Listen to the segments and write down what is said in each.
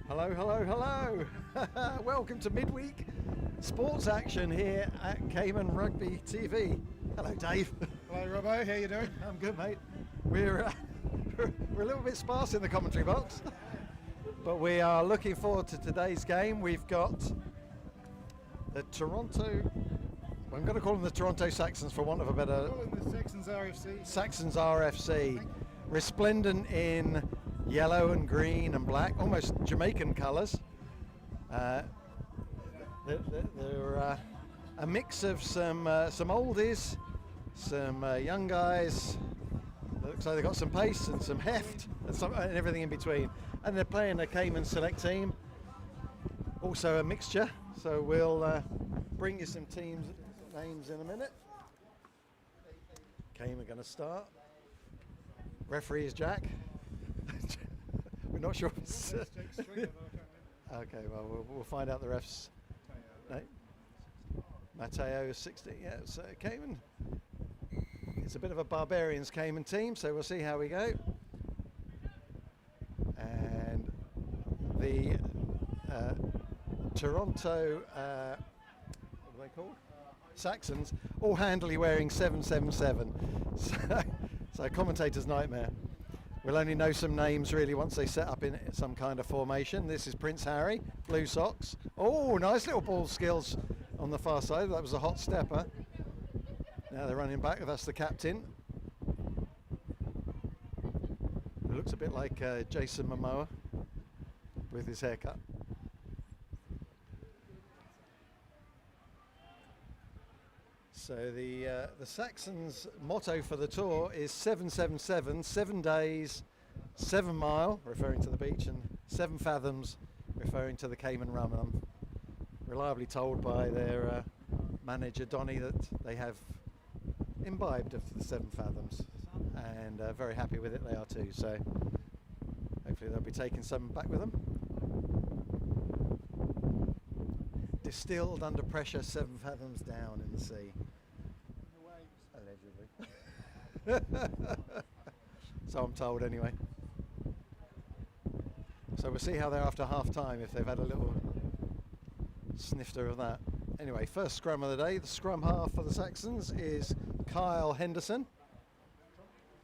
Hello, hello, hello. Welcome to midweek sports action here at Cayman Rugby TV. Hello, Dave. Hello, Robbo. How you doing? I'm good, mate. We're a little bit sparse in the commentary box, but we are looking forward to today's game. We've got the Toronto... I'm going to call them the Toronto Saxons for want of a better... Call them the Saxons RFC. Saxons RFC. Resplendent in yellow and green and black, almost Jamaican colours. They're a mix of some oldies, some young guys. Looks like they've got some pace and some heft and everything in between. And they're playing a Cayman select team, also a mixture. So we'll bring you some teams names in a minute. Cayman are going to start. Referee is Jack. We're not sure. Okay, well, we'll find out the refs. No? Matteo is 16. Yeah, so Cayman. It's a bit of a barbarians Cayman team, so we'll see how we go. And the Toronto, what are they called? Saxons, all handily wearing 777. So commentator's nightmare. We'll only know some names really once they set up in some kind of formation. This is Prince Harry, blue socks. Oh, nice little ball skills on the far side. That was a hot stepper. Now they're running back. That's the captain. It looks a bit like Jason Momoa with his haircut. So the Saxons' motto for the tour is 777, 7 days, 7 mile, referring to the beach, and 7 fathoms, referring to the Cayman rum. And I'm reliably told by their manager Donny that they have imbibed of the 7 fathoms, and very happy with it they are too. So hopefully they'll be taking some back with them. Distilled under pressure, 7 fathoms down in the sea. Allegedly. So I'm told anyway. So we'll see how they're after half time, if they've had a little snifter of that. Anyway, first scrum of the day. The scrum half for the Saxons is Kyle Henderson.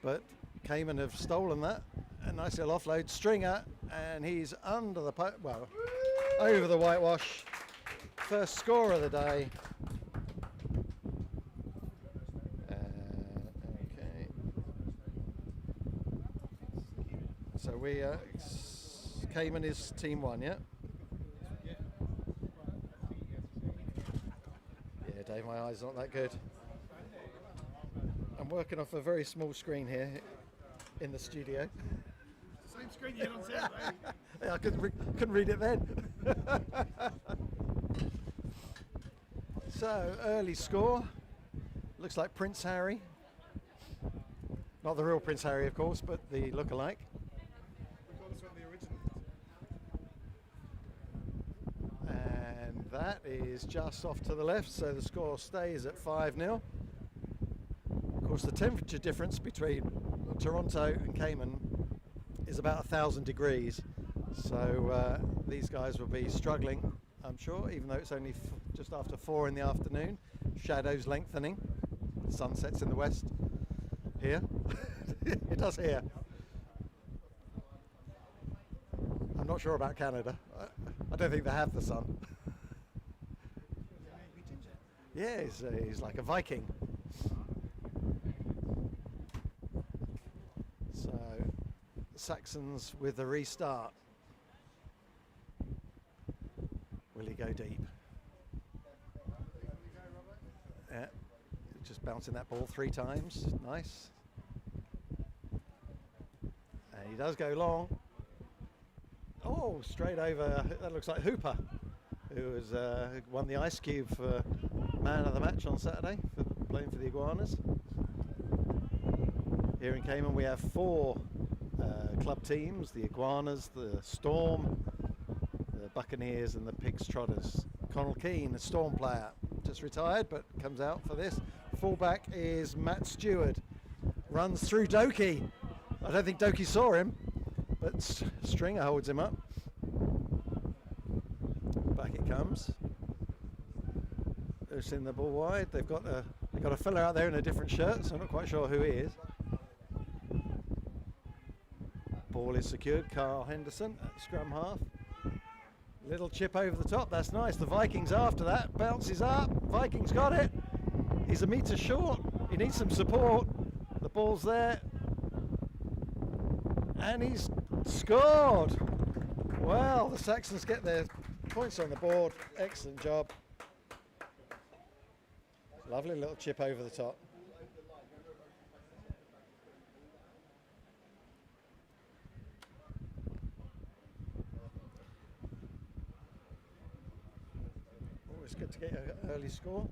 But Cayman have stolen that. A nice little offload. Stringer, and he's under the over the whitewash. First score of the day. Okay. So Cayman is team 1, yeah? Yeah, Dave, my eyes not that good. I'm working off a very small screen here in the studio. It's the same screen you had on Saturday. Yeah, I couldn't read it then. So, early score. Looks like Prince Harry. Not the real Prince Harry, of course, but the look-alike. We call this one the original. And that is just off to the left, so the score stays at 5-0. Of course, the temperature difference between Toronto and Cayman is about 1,000 degrees. So these guys will be struggling, I'm sure, even though it's only just after 4 in the afternoon. Shadows lengthening. The sun sets in the west here. It does here. I'm not sure about Canada. I don't think they have the sun. Yeah, he's like a Viking. So, Saxons with the restart. Will he go deep? Yeah, just bouncing that ball 3 times. Nice. And he does go long. Oh, straight over. That looks like Hooper, who won the Ice Cube for man of the match on Saturday for playing for the Iguanas. Here in Cayman we have 4 club teams: the Iguanas, the Storm, the Buccaneers, and the Pigs Trotters. Connell Keane, a Storm player, just retired but comes out for this. Fullback is Matt Stewart. Runs through Doki. I don't think Doki saw him, but Stringer holds him up. he comes. They're sending the ball wide. They've got a fella out there in a different shirt, so I'm not quite sure who he is. Ball is secured. Carl Henderson at scrum half. Little chip over the top. That's nice. The Vikings after that. Bounces up. Vikings got it. He's a metre short. He needs some support. The ball's there. And he's scored. Well, the Saxons get their points on the board. Excellent job. Lovely little chip over the top. Always good to get an early score.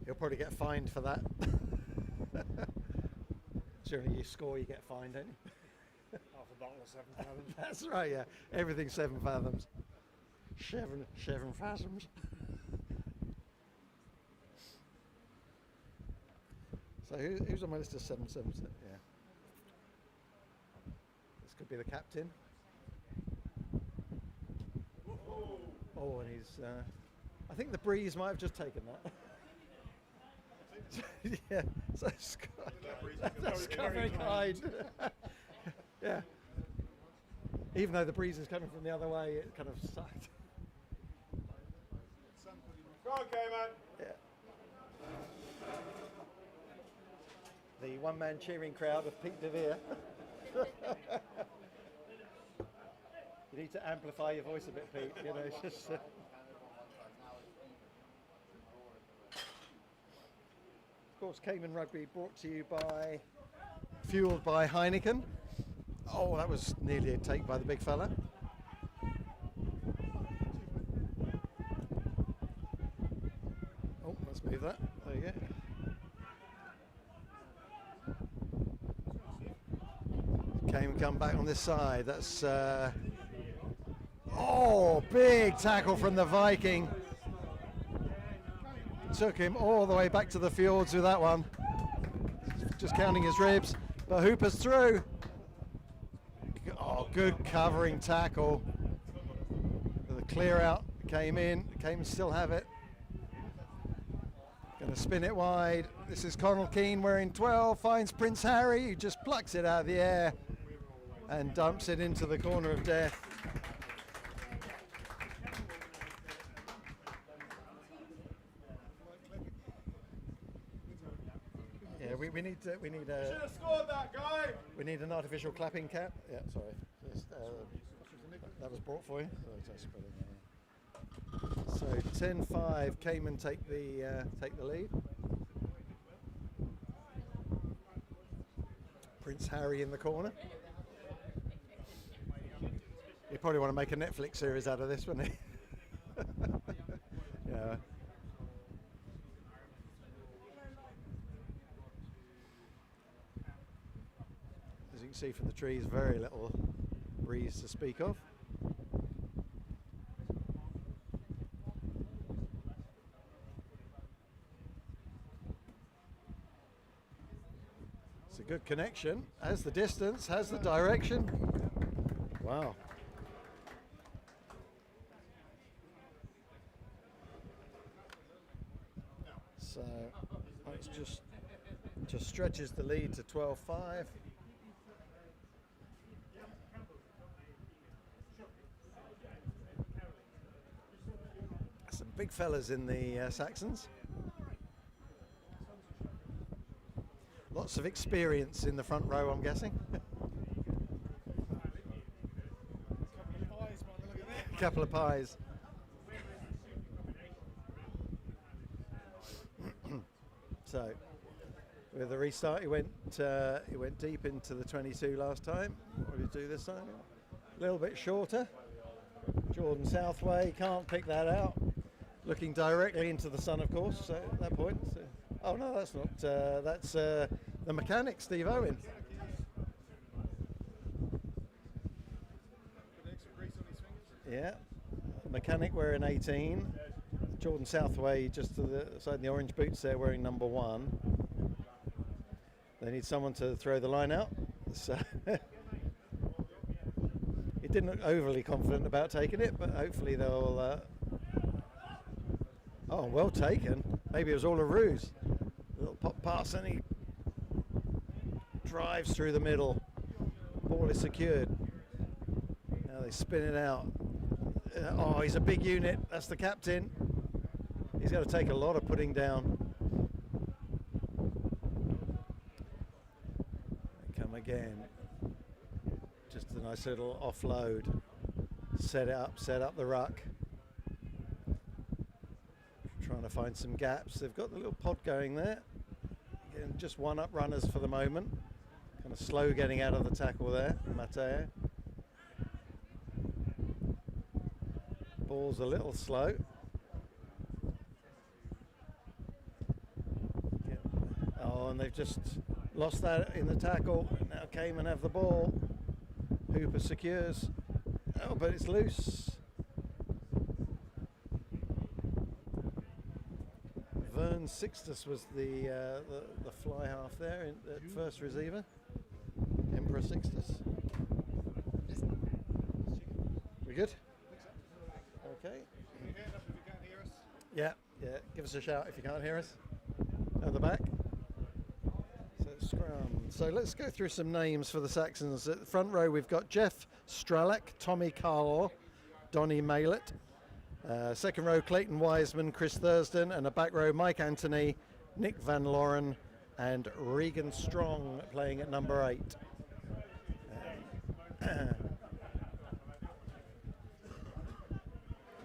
He'll probably get fined for that. Generally, you score, you get fined, don't you? Half a bottle of 7 fathoms. That's right, yeah. Everything's 7 fathoms. Seven fathoms. So who's on my list of 777? Yeah. This could be the captain. Oh, and he's. I think the breeze might have just taken that. Yeah, so that's very kind. Yeah. Even though the breeze is coming from the other way, it kind of sucked. Go on, Cayman. Yeah. The one-man cheering crowd of Pete DeVere. You need to amplify your voice a bit, Pete. You know, it's just. Of course, Cayman Rugby brought to you by, fueled by Heineken. Oh, that was nearly a take by the big fella. Oh, let's move that. There you go. Cayman come back on this side. That's oh, big tackle from the Viking. Took him all the way back to the fjords with that one. Just counting his ribs, but Hooper's through. Oh, good covering tackle. The clear out came in. Cayman still have it. Going to spin it wide. This is Connell Keane wearing 12. Finds Prince Harry, who just plucks it out of the air and dumps it into the corner of death. Yeah, we need a. Should have scored that guy. We need an artificial clapping cap. Yeah, sorry. That was brought for you. So 10-5, Cayman take the lead. Prince Harry in the corner. You probably want to make a Netflix series out of this, wouldn't you? Yeah. As you can see from the trees, very little breeze to speak of. It's a good connection. Has the distance, has the direction. Wow. So it's just stretches the lead to 12-5. Some big fellas in the Saxons. Lots of experience in the front row, I'm guessing. A couple of pies. So, with the restart, he went deep into the 22 last time. What did he do this time? A little bit shorter. Jordan Southway can't pick that out. Looking directly into the sun, of course. So at that point, oh no, that's not. That's the mechanic, Steve Owen. Yeah, the mechanic wearing 18. Jordan Southway just to the side in the orange boots there wearing number 1. They need someone to throw the line out. So he didn't look overly confident about taking it, but hopefully they'll. Oh, well taken. Maybe it was all a ruse. A little pop pass, and he drives through the middle. Ball is secured. Now they spin it out. Oh, he's a big unit. That's the captain. He's got to take a lot of putting down. They come again. Just a nice little offload. Set up the ruck. Trying to find some gaps. They've got the little pod going there. Again, just one up runners for the moment. Kind of slow getting out of the tackle there, Matteo. Ball's a little slow. Yeah. Oh, and they've just lost that in the tackle. Now Cayman have the ball. Hooper secures. Oh, but it's loose. Vern Sixtus was the fly half there in the first receiver. Emperor Sixtus. We good? Okay. Can you hear us if you can't hear us? Yeah. Give us a shout if you can't hear us. At the back. So scrum. So let's go through some names for the Saxons. At the front row we've got Jeff Stralek, Tommy Carlaw, Donny Maylett. Second row Clayton Wiseman, Chris Thurston, and a back row Mike Anthony, Nick Van Loren, and Regan Strong playing at number 8.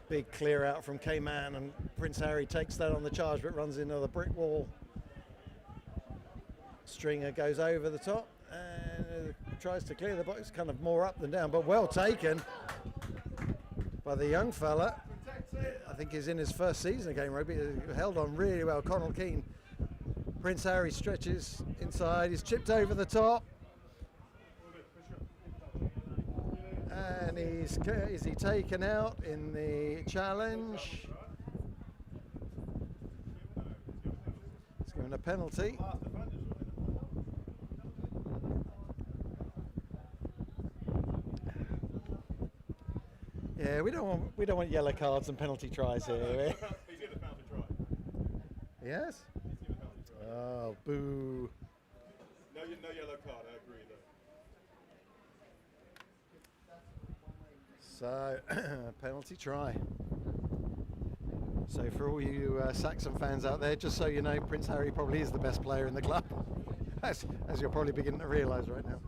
Big clear out from Cayman, and Prince Harry takes that on the charge but runs into the brick wall. Stringer goes over the top and tries to clear the box, kind of more up than down, but well taken by the young fella. I think he's in his first season of game rugby. He held on really well. Connell Keane. Prince Harry stretches inside. He's chipped over the top. And is he taken out in the challenge? It's given a penalty. Yeah, we don't want yellow cards and penalty tries here. He's in a penalty try. Yes. He's in a penalty try. Oh, boo! No yellow card. I agree though. So penalty try. So for all you Saxon fans out there, just so you know, Prince Harry probably is the best player in the club, as you're probably beginning to realise right now.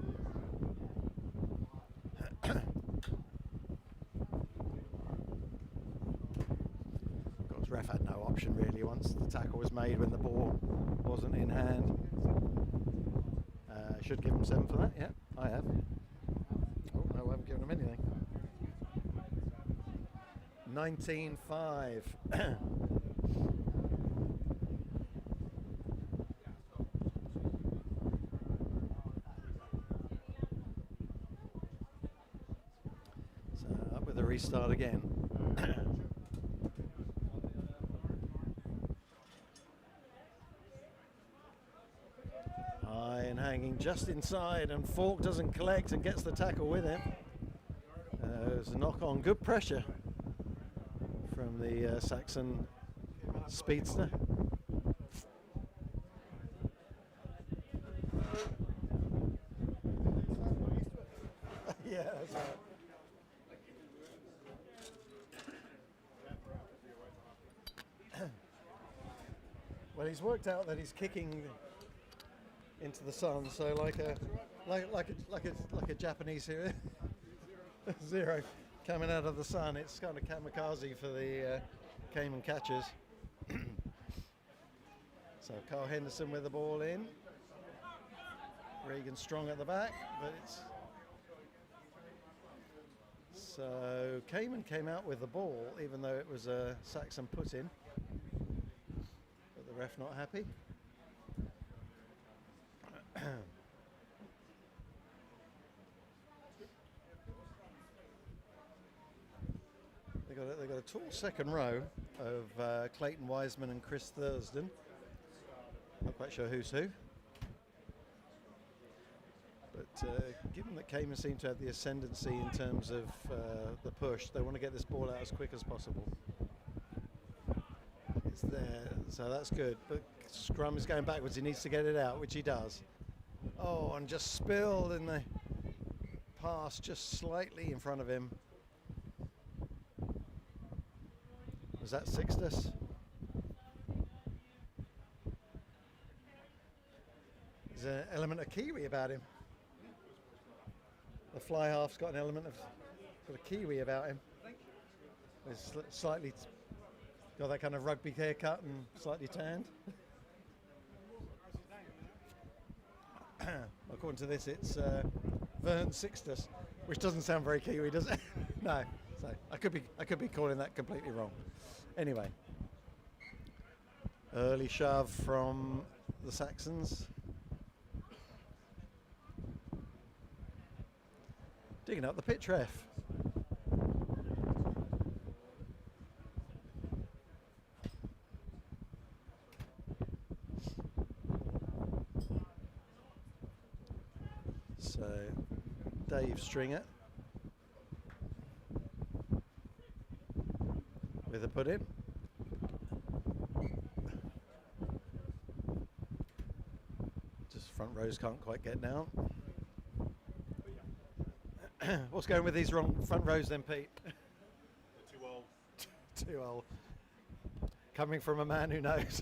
Ref had no option really once the tackle was made when the ball wasn't in hand. Should give him 7 for that, yeah, I have. Oh no, I haven't given him anything. 19-5. So up with a restart again. Hanging just inside, and Falk doesn't collect and gets the tackle with him. There's a knock on, good pressure from the Saxon speedster. Yeah, that's right. Well, he's worked out that he's kicking into the sun, so like a Japanese hero. 0 coming out of the sun. It's kind of kamikaze for the Cayman catchers. So Carl Henderson with the ball in. Regan Strong at the back, but it's so Cayman came out with the ball, even though it was a Saxon put in. But the ref not happy. They got a tall second row of Clayton Wiseman and Chris Thurston. Not quite sure who's who. given that Cayman seem to have the ascendancy in terms of the push, they want to get this ball out as quick as possible. It's there, so that's good. But Scrum is going backwards. He needs to get it out, which he does. Oh, and just spilled in the pass, just slightly in front of him. Was that Sixtus? There's an element of Kiwi about him. The fly half's got an element of sort of Kiwi about him. He's slightly got that kind of rugby haircut and slightly tanned. According to this, it's Vern Sixtus, which doesn't sound very Kiwi, does it? No. So I could be calling that completely wrong. Anyway, early shove from the Saxons. Digging up the pitch ref. So Dave Stringer with a put in. Just front rows can't quite get down. What's going with these wrong front rows then, Pete? Too old. Too old. Coming from a man who knows.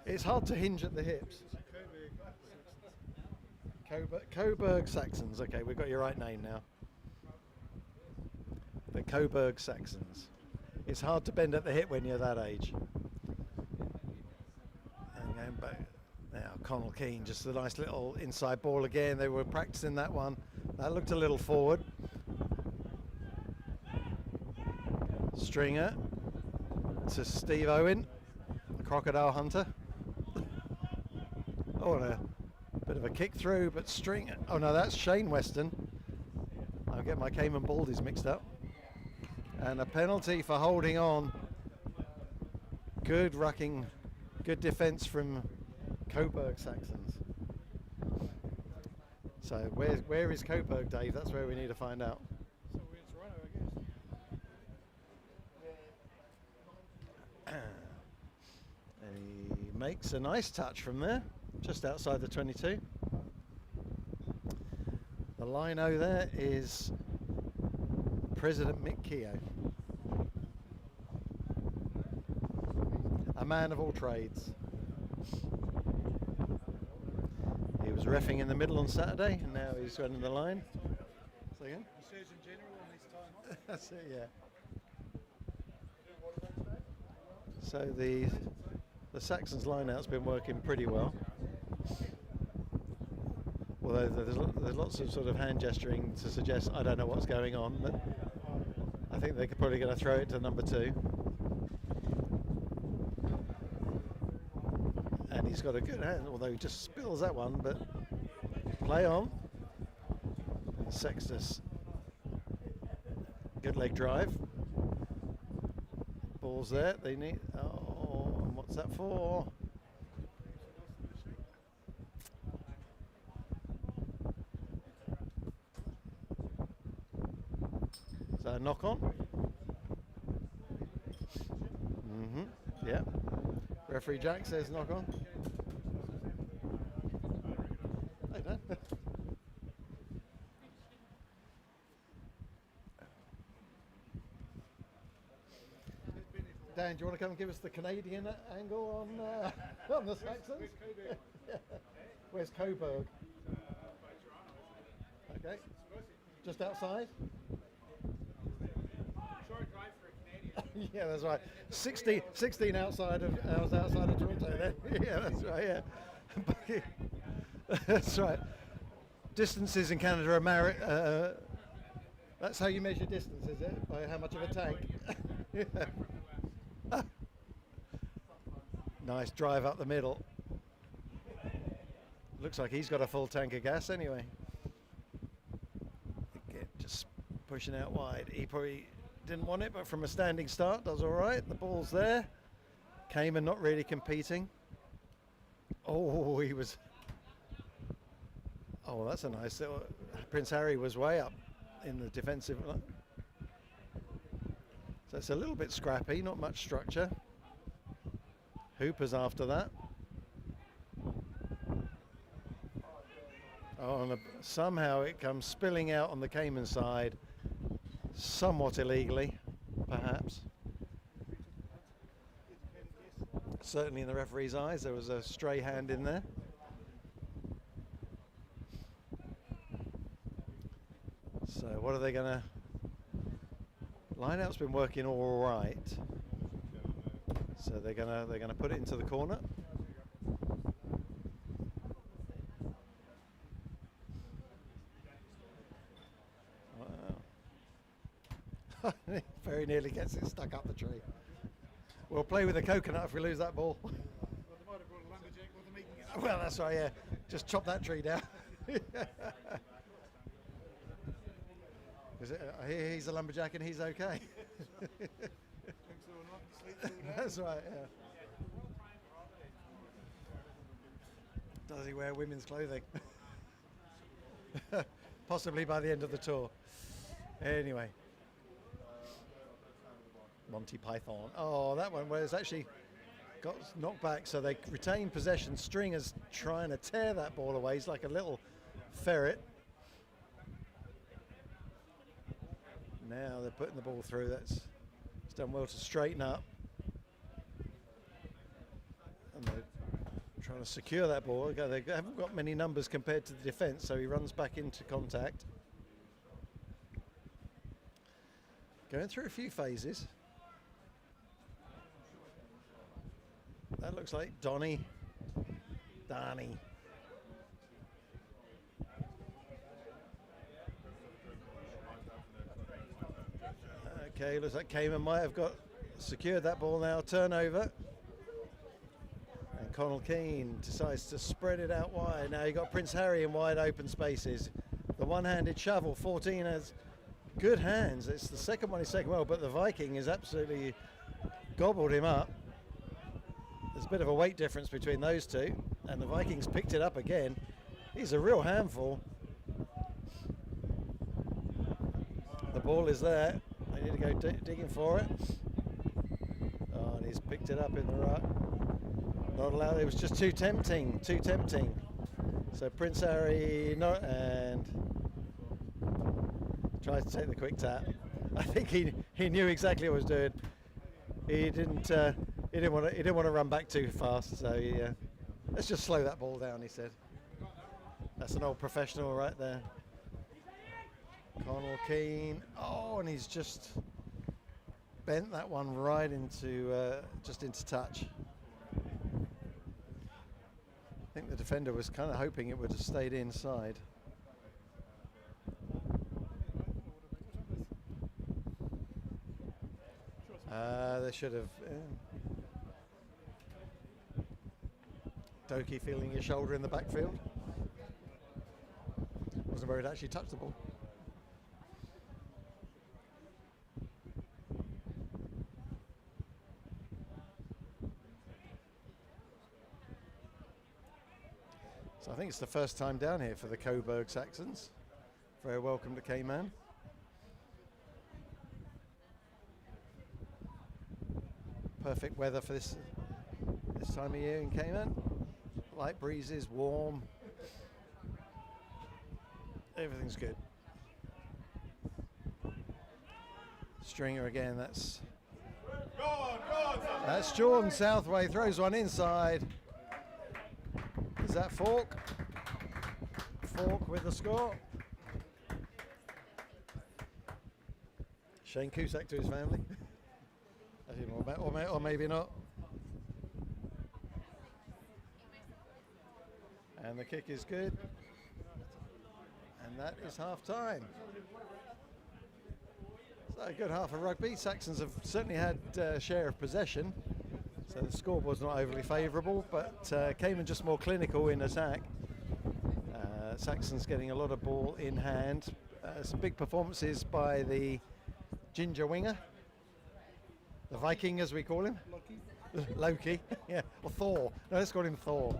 It's hard to hinge at the hips. Coburg Saxons. Okay, we've got your right name now. The Coburg Saxons. It's hard to bend at the hip when you're that age. And going back. Now, Connell Keane, just a nice little inside ball again. They were practicing that one. That looked a little forward. Stringer to Steve Owen, the crocodile hunter. Oh, and a bit of a kick through, but Stringer. Oh no, that's Shane Weston. I'll get my Cayman Baldies mixed up. And a penalty for holding on. Good rucking, good defence from Coburg Saxons. So where is Coburg, Dave? That's where we need to find out. So we're in Toronto, I guess. And he makes a nice touch from there, just outside the 22. The lino there is President Mick Keogh. A man of all trades. He was reffing in the middle on Saturday, and now he's running the line. Say again? Surgeon General on his time. That's it, yeah. So the Saxons line-out's been working pretty well. Although there's lots of sort of hand gesturing to suggest I don't know what's going on, but I think they're probably going to throw it to number 2. And he's got a good hand, although he just spills that one, but play on. Sextus. Good leg drive. Ball's there, they need, oh, and what's that for? Is that a knock on? Yeah. Referee Jack says knock on. I don't know. Dan, do you want to come and give us the Canadian angle on the Saxons? Yeah. Where's Coburg? Okay. Just outside? Short drive for a Canadian. Yeah, that's right. 16 outside of Toronto then. Yeah, that's right, yeah. That's right. Distances in Canada are that's how you measure distance, is it? By how much of a tank? Yeah. Nice drive up the middle. Looks like he's got a full tank of gas anyway. Again, just pushing out wide. He probably didn't want it, but from a standing start does all right. The ball's there. Cayman not really competing. Oh, he was. Oh, that's a nice little. Prince Harry was way up in the defensive line. So it's a little bit scrappy, not much structure. Hooper's after that. Oh, and somehow it comes spilling out on the Cayman side, somewhat illegally, perhaps. Certainly in the referee's eyes, there was a stray hand in there. So what are they going to... Line-out's been working all right. So they're gonna put it into the corner. Wow. Very nearly gets it stuck up the tree. We'll play with the coconut if we lose that ball. Well, they might have brought a lumberjack with them eating it. Well, that's right, yeah. Just chop that tree down. He's a lumberjack and he's okay. That's right, yeah. Does he wear women's clothing? Possibly by the end of the tour. Anyway. Monty Python. Oh, that one where it's actually got knocked back, so they retain possession. Stringer's trying to tear that ball away. He's like a little ferret. Now they're putting the ball through. It's done well to straighten up. And they're trying to secure that ball. They haven't got many numbers compared to the defence, so he runs back into contact. Going through a few phases. That looks like Donnie. Okay, looks like Cayman might have got secured that ball now. Turnover. And Connell Keane decides to spread it out wide. Now you've got Prince Harry in wide open spaces. The one-handed shovel. 14 has good hands. It's the second one he's taken well, but the Viking has absolutely gobbled him up. There's a bit of a weight difference between those two, and the Vikings picked it up again. He's a real handful. The ball is there. They need to go digging for it. Oh, and he's picked it up in the ruck. Not allowed. It was just too tempting. So Prince Harry and tries to take the quick tap. I think he knew exactly what he was doing. He didn't want to run back too fast. So let's just slow that ball down, he said. That's an old professional right there. Connell Keane. Oh, and he's just bent that one right into just into touch. I think the defender was kind of hoping it would have stayed inside. They should have. Doki feeling his shoulder in the backfield. Wasn't where it actually touched the ball. So I think it's the first time down here for the Coburg Saxons. Very welcome to Cayman. Perfect weather for this time of year in Cayman. Light breezes, warm. Everything's good. Stringer again, that's Jordan Southway, throws one inside. Is that Falk? Falk with the score. Shane Cusack to his family. Or maybe not. And the kick is good. And that is half time. So a good half of rugby. Saxons have certainly had a share of possession. So the scoreboard's not overly favourable, but Cayman just more clinical in attack. Saxons getting a lot of ball in hand. Some big performances by the ginger winger. The Viking, as we call him. Loki, yeah, or Thor. No, let's call him Thor.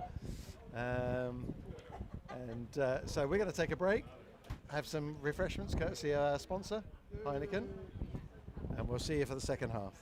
So we're going to take a break, have some refreshments courtesy of our sponsor, Heineken, and we'll see you for the second half.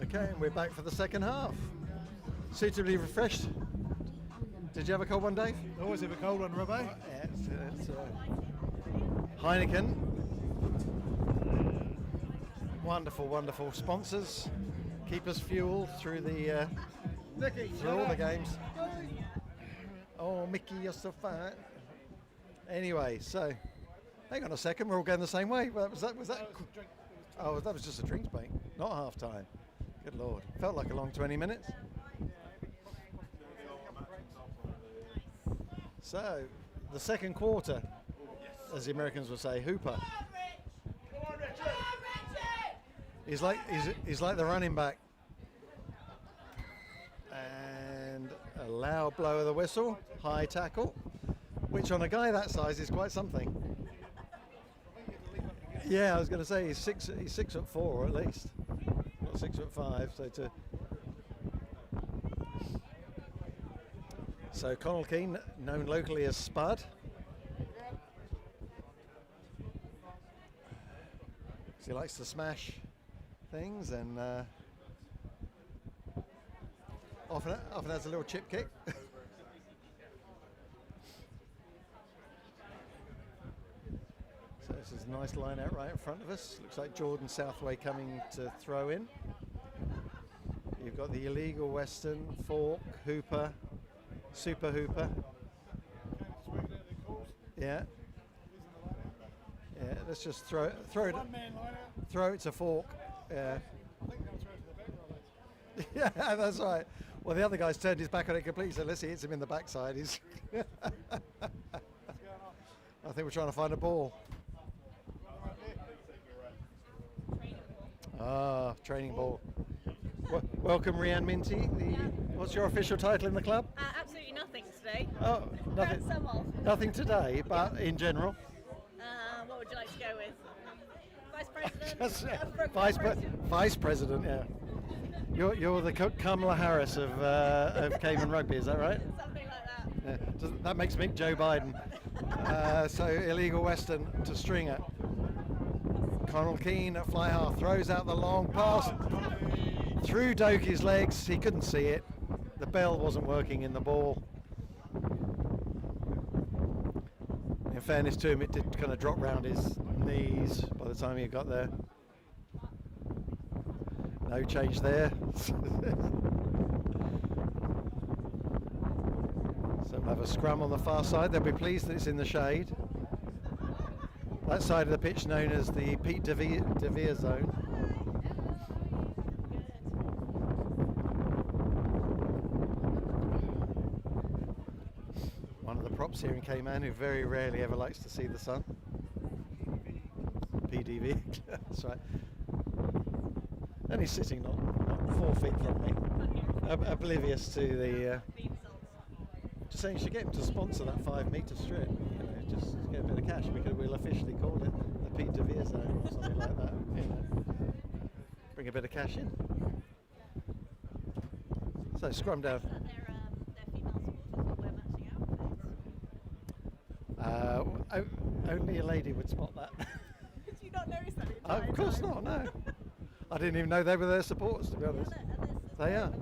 Okay, and we're back for the second half. Suitably refreshed. Did you have a cold one, Dave? Always have a cold one, Rugby. Yeah, it's Heineken. Wonderful, wonderful sponsors. Keep us fueled through the through all the games. Oh, Mickey, you're so fine. Anyway, so hang on a second. We're all going the same way. Was that? Oh, that was just a drinks break. not half time. Good Lord. Felt like a long 20 minutes. So, the second quarter, as the Americans would say, Hooper. He's like the running back. And a loud blow of the whistle, high tackle, which on a guy that size is quite something. Yeah, I was going to say he's 6'4" at least, not 6'5". So Connell Keane, known locally as Spud. So he likes to smash things and often has a little chip kick. So this is a nice line out right in front of us. Looks like Jordan Southway coming to throw in. You've got the illegal Western, Fork, Hooper, Super Hooper. Yeah. Yeah, let's just throw it to Fork. Yeah. Yeah, that's right. Well, the other guy's turned his back on it completely, so unless he hits him in the backside, he's... I think we're trying to find a ball. Ah, training ball. Welcome, Rianne Minty. What's your official title in the club? Absolutely nothing today. Oh, nothing. Some of. Nothing today, but in general. What would you like to go with? Vice President? Vice President, yeah. You're the Kamala Harris of Cayman Rugby, is that right? Something like that. Yeah. That makes me Joe Biden. So illegal Western to Stringer. Connell Keane at fly half throws out the long pass through Doki's legs. He couldn't see it. The bell wasn't working in the ball. In fairness to him, it did kind of drop round his knees by the time he got there. No change there. So we'll have a scrum on the far side. They'll be pleased that it's in the shade. That side of the pitch known as the Pete De Vere zone. One of the props here in Cayman who very rarely ever likes to see the sun. PDV, that's right. And he's sitting not 4 feet from me, oblivious to the... Just saying, you should get him to sponsor that 5 metre strip. You know, just get a bit of cash because we'll officially call it the Pete De Vere zone or something like that. You know, bring a bit of cash in. So scrum down. Their female supporters will wear matching outfits. Only a lady would spot that. Did you not notice that? Of course not. No, I didn't even know they were their supporters. To be honest, they are.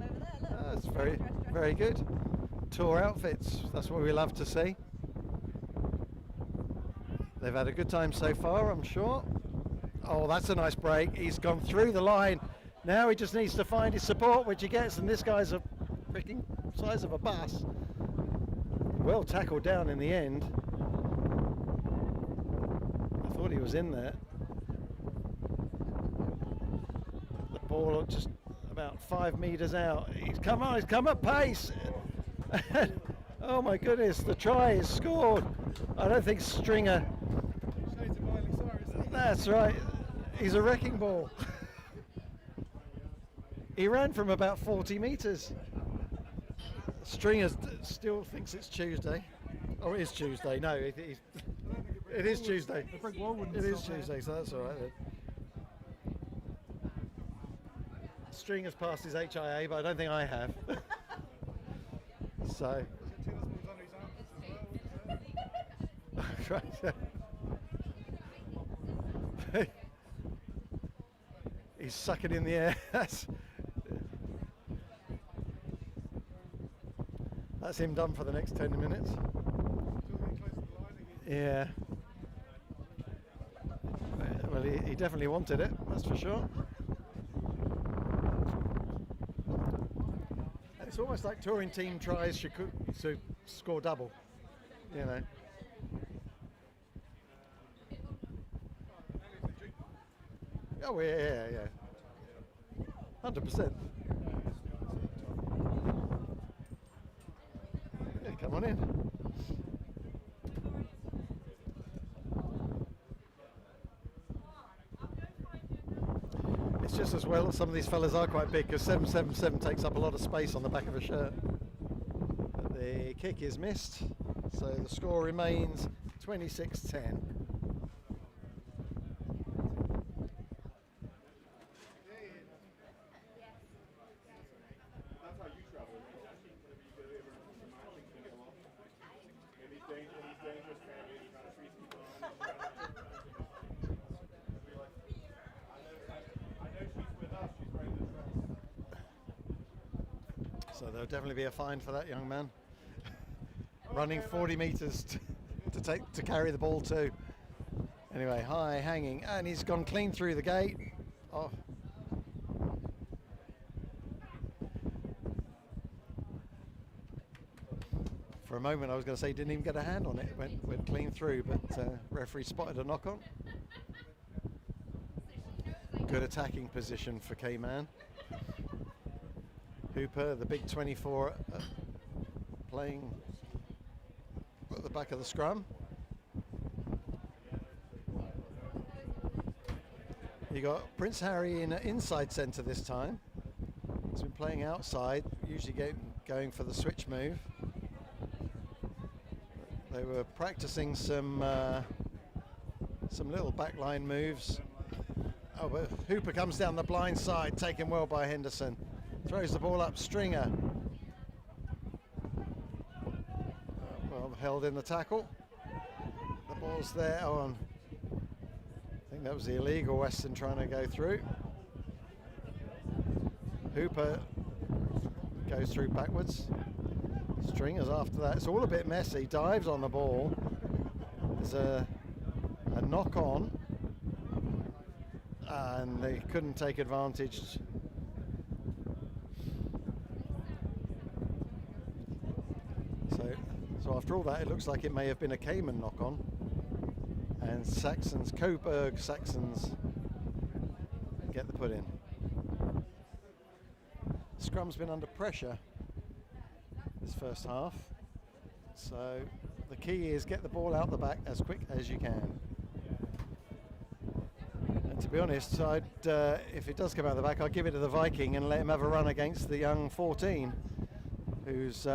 That's very, very good. Tour outfits, that's what we love to see. They've had a good time so far, I'm sure. Oh, that's a nice break. He's gone through the line. Now he just needs to find his support, which he gets, and this guy's a freaking size of a bus. Well tackled down in the end. I thought he was in there. The ball just about 5 metres out. He's come at pace. Oh my goodness, the try is scored. I don't think Stringer... That's right, he's a wrecking ball. He ran from about 40 metres. Stringer still thinks it's Tuesday. Oh, it is Tuesday. No, it is Tuesday. It is Tuesday, so that's all right then. Stringer's passed his HIA, but I don't think I have. So, he's sucking in the air. That's him done for the next 10 minutes. Yeah. Well, he definitely wanted it, that's for sure. It's almost like touring team tries to score double, you know. Oh yeah. 100%. Yeah, come on in. It's just as well some of these fellas are quite big, because 777 takes up a lot of space on the back of a shirt. But the kick is missed, so the score remains 26-10. So there'll definitely be a fine for that young man. Running 40 metres to carry the ball too. Anyway, high hanging, and he's gone clean through the gate. Oh. For a moment I was going to say he didn't even get a hand on it, went clean through, but referee spotted a knock on. Good attacking position for Cayman. Hooper, the big 24, playing at the back of the scrum. You got Prince Harry in inside centre this time. He's been playing outside, usually going for the switch move. They were practicing some little backline moves. Oh, but Hooper comes down the blind side, taken well by Henderson. Throws the ball up, Stringer. Well held in the tackle. The ball's there on. I think that was the illegal Western trying to go through. Hooper goes through backwards. Stringer's after that. It's all a bit messy. Dives on the ball. There's a knock on. And they couldn't take advantage. So after all that, it looks like it may have been a Cayman knock-on, and Saxons, Coburg Saxons, get the put in. Scrum's been under pressure this first half, so the key is get the ball out the back as quick as you can. And to be honest, if it does come out the back, I'd give it to the Viking and let him have a run against the young 14, who's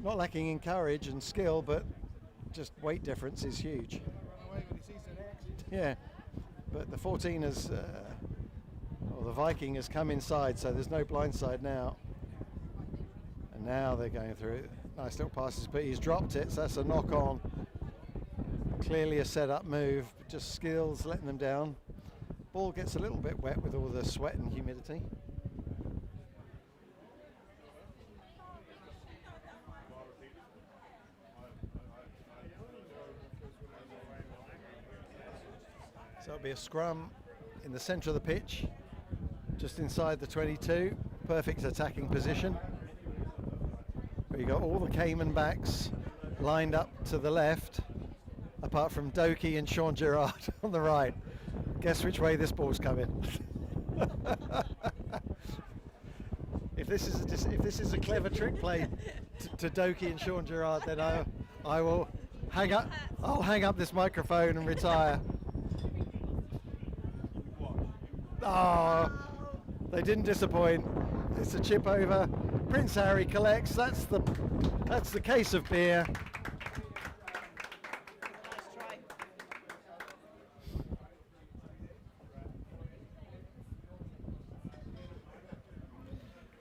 not lacking in courage and skill, but just weight difference is huge. Yeah, but the 14 has, or the Viking has come inside, so there's no blind side now. And now they're going through it. Nice little passes, but he's dropped it, so that's a knock on. Clearly a set up move, but just skills letting them down. Ball gets a little bit wet with all the sweat and humidity. So it'll be a scrum in the centre of the pitch, just inside the 22. Perfect attacking position. Where you got all the Cayman backs lined up to the left, apart from Doki and Sean Gerrard on the right. Guess which way this ball's coming. If this is a clever trick play to Doki and Sean Gerrard, then I will hang up. I'll hang up this microphone and retire. Oh, they didn't disappoint. It's a chip over. Prince Harry collects. That's the case of beer.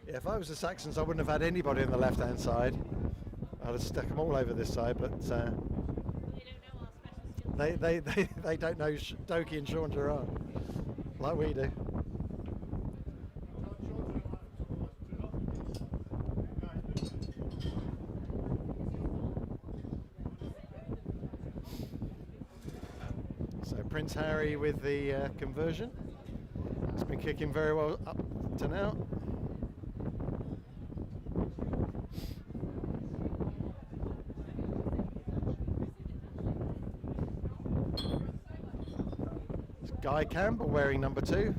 Yeah, if I was the Saxons, I wouldn't have had anybody on the left-hand side. I'd have stuck them all over this side, but they don't know Doki and Sean Gerrard like we do. So Prince Harry with the conversion. He's been kicking very well up to now. Guy Campbell wearing number 2.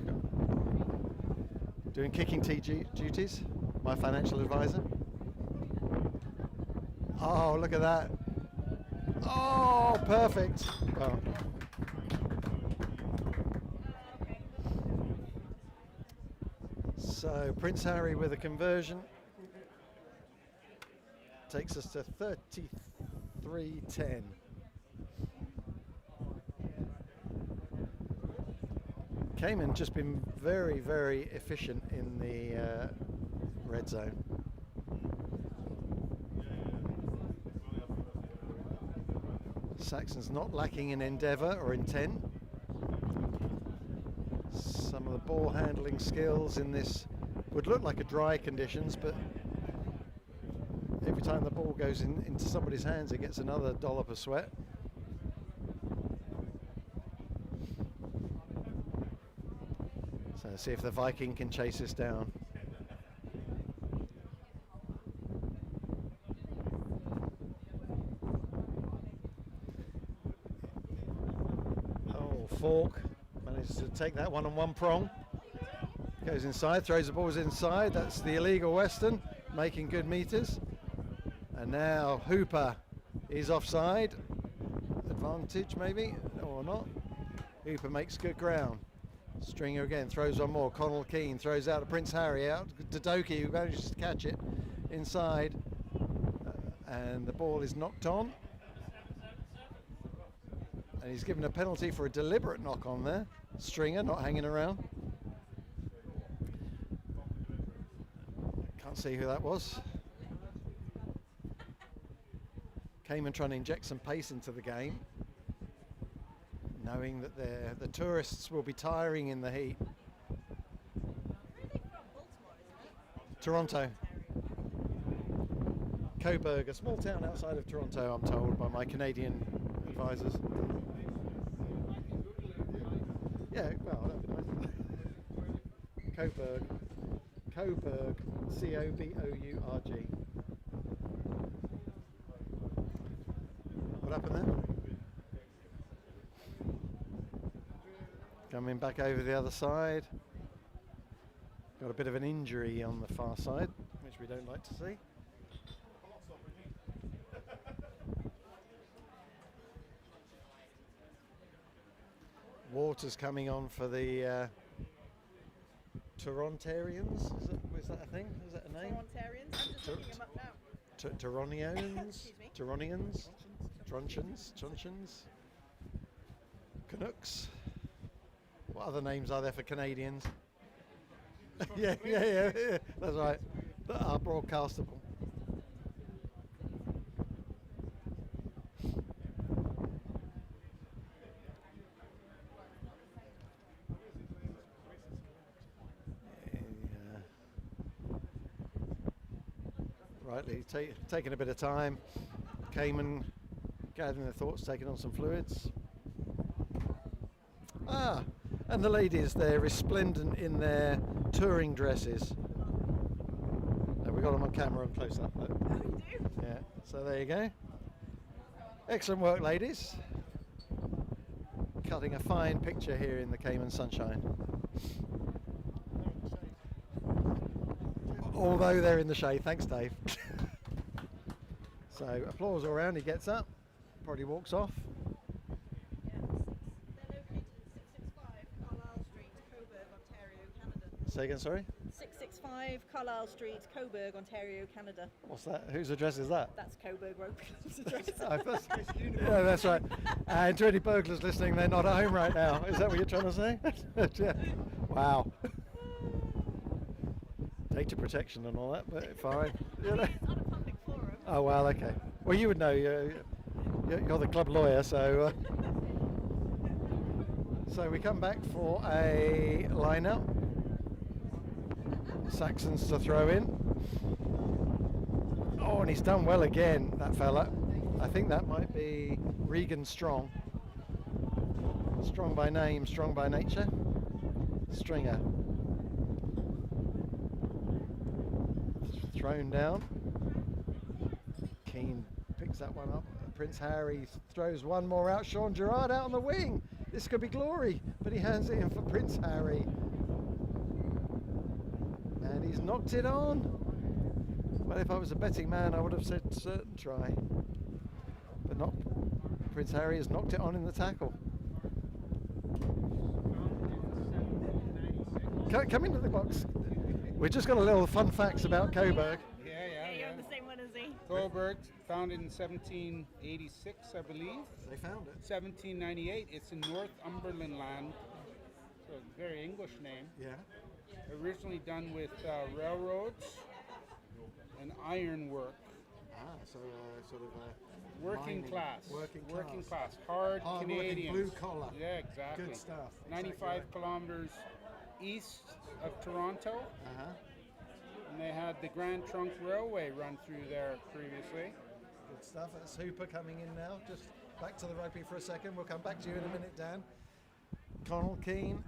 doing kicking duties, my financial advisor. Oh, look at that. Oh, perfect. Well, so Prince Harry with a conversion takes us to 33-10. Cayman just been very, very efficient in the red zone. Saxons not lacking in endeavour or intent. Some of the ball handling skills in this would look like a dry conditions, but every time the ball goes into somebody's hands, it gets another dollop of sweat. So see if the Viking can chase this down. Oh, Falk manages to take that one on one prong. Goes inside, throws the balls inside. That's the illegal Western, making good meters. And now Hooper is offside. Advantage maybe, or not. Hooper makes good ground. Stringer again, throws one more. Connell Keane throws out to Prince Harry, out to Doki, who manages to catch it inside. And the ball is knocked on. And he's given a penalty for a deliberate knock on there. Stringer not hanging around. Can't see who that was. Cayman trying to inject some pace into the game, knowing that the tourists will be tiring in the heat. Toronto. Coburg, a small town outside of Toronto, I'm told by my Canadian advisors. Yeah, well, that'd be nice. Coburg. Coburg. C-O-B-O-U-R-G. What happened there? Coming back over the other side. Got a bit of an injury on the far side, which we don't like to see. Waters coming on for the Torontarians. Is that a thing? Is that a name? Torontarians? I'm just looking them up now. Toronians? Toronians? Truncheons? Canucks? What other names are there for Canadians? yeah, that's right. That are broadcastable. Rightly taking a bit of time. Cayman gathering their thoughts, taking on some fluids. And the ladies, they're resplendent in their touring dresses. We got them on camera and close up. Look. Yeah, so there you go. Excellent work, ladies. Cutting a fine picture here in the Cayman sunshine. Although they're in the shade, thanks Dave. So applause all around, he gets up, probably walks off. Say again, sorry? 665 Carlisle Street, Coburg, Ontario, Canada. What's that? Whose address is that? That's Coburg Road Club's address. Yeah, that's right. And to any burglars listening, they're not at home right now. Is that what you're trying to say? Yeah. Wow. Data protection and all that, but fine. You know? It's on a public forum. Oh, well, okay. Well, you would know. You're the club lawyer, so... So we come back for a line-out. Saxons to throw in. Oh, and he's done well again, that fella. I think that might be Regan Strong. Strong by name, strong by nature. Stringer. Thrown down. Keane picks that one up. Prince Harry throws one more out. Sean Gerard out on the wing. This could be glory, but he hands it in for Prince Harry. And he's knocked it on. Well, if I was a betting man, I would have said certain try. But not. Prince Harry has knocked it on in the tackle. Come into the box. We've just got a little fun facts about Coburg. Yeah, you're on the same one as he. Coburg, founded in 1786, I believe. They found it. 1798. It's in Northumberland land. So a very English name. Yeah. Originally done with railroads and iron work. So sort of Working mining, class. Working class. Hard Hard-working, Canadians. blue collar. Yeah, exactly. Good stuff. 95 Exactly right. kilometers east of Toronto. Uh-huh. And they had the Grand Trunk Railway run through there previously. Good stuff. That's Hooper coming in now. Just back to the rugby for a second. We'll come back to you in a minute, Dan. Connell Keane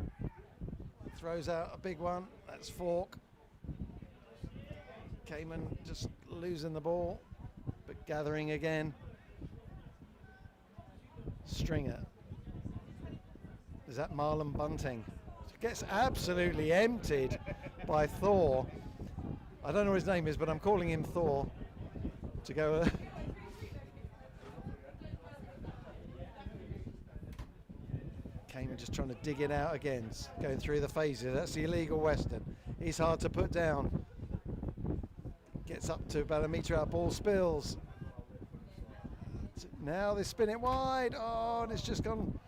throws out a big one. That's Falk. Cayman just losing the ball, but gathering again. Stringer. Is that Marlon Bunting? Gets absolutely emptied by Thor. I don't know what his name is, but I'm calling him Thor to go. Cayman just trying to dig it out again, going through the phases. That's the illegal Western. He's hard to put down. Gets up to about a metre out, ball spills. Now they spin it wide. Oh, and it's just gone.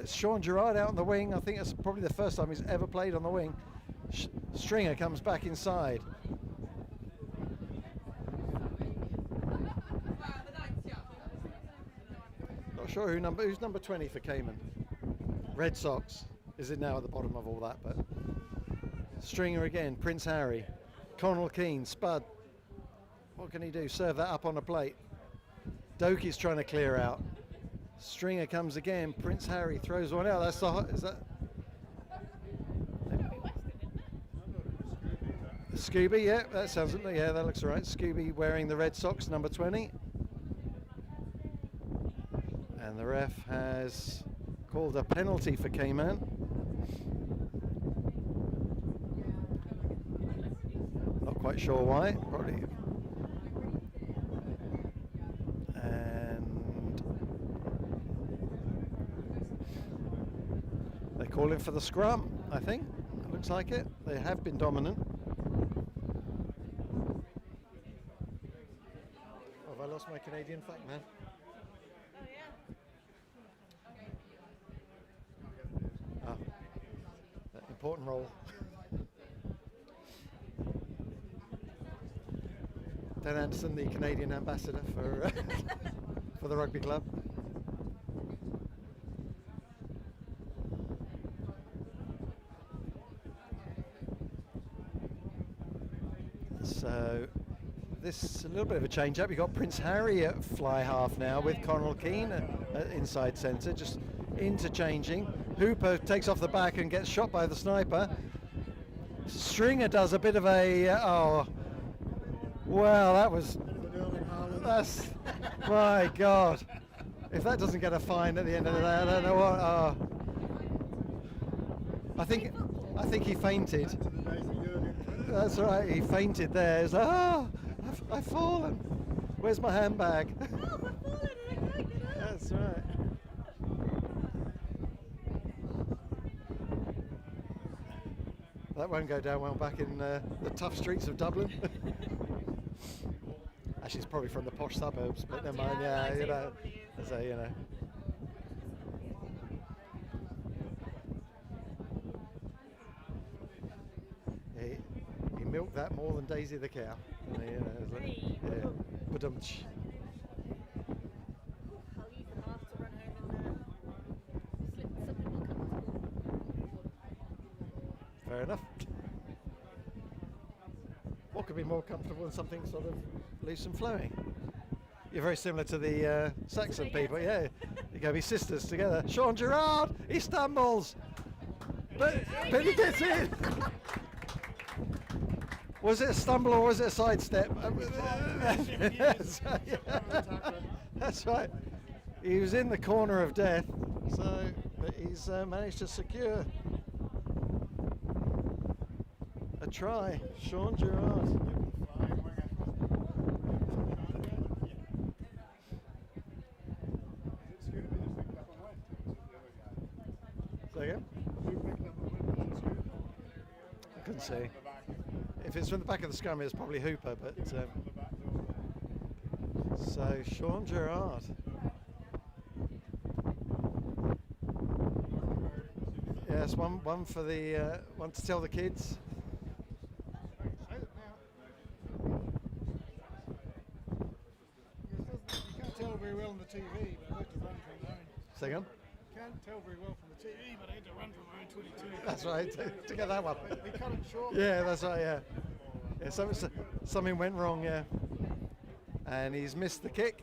Sean Gerard out on the wing. I think that's probably the first time he's ever played on the wing. Stringer comes back inside. Not sure who's number 20 for Cayman. Red Sox is it now at the bottom of all that, but Stringer again, Prince Harry, Connell Keane, Spud. What can he do? Serve that up on a plate. Doki's trying to clear out. Stringer comes again. Prince Harry throws one out. That's the is that Scooby? Yeah, that sounds. Yeah, that looks right. Scooby wearing the Red Sox, number 20. And the ref has called a penalty for Cayman. Not quite sure why. Probably. Calling for the scrum, I think. It looks like it. They have been dominant. Oh, have I lost my Canadian fact, man? Oh, yeah. Ah, that important role. Dan Anderson, the Canadian ambassador for for the rugby club. So this is a little bit of a change up. You've got Prince Harry at fly half now with Connell Keane at inside centre, just interchanging. Hooper takes off the back and gets shot by the sniper. Stringer does a bit of a, well, that's, my God. If that doesn't get a fine at the end of the day, I don't know what. I think he fainted. That's right, he fainted there. He's like, I've fallen. Where's my handbag? Oh, I've fallen and I can't get up. That's right. That won't go down well back in the tough streets of Dublin. Actually, it's probably from the posh suburbs, but never mind. Yeah, you know. So, you know. He milked that more than Daisy the cow. You know, yeah. Ba-dum-tsh. I'll use the half to run home and slip something more comfortable. Fair enough. What could be more comfortable than something sort of loose and flowing? You're very similar to the Saxon people, yeah. You go be sisters together. Sean Gerard, he stumbles, but he gets in. Was it a stumble or was it a sidestep? That's right. He was in the corner of death, but he's managed to secure a Good try, Sean Gerard. Say again? I couldn't see. If it's from the back of the scrum, it's probably Hooper, but so Sean Gerard. Yes, one for the one to tell the kids. You can't tell very well on the TV, but I had to run from mine. Say again? Can't tell very well from the TV, but I had to run from mine 22. That's right, to get that one. We cut it short. Yeah, that's right, yeah. Yeah, something went wrong, yeah. And he's missed the kick.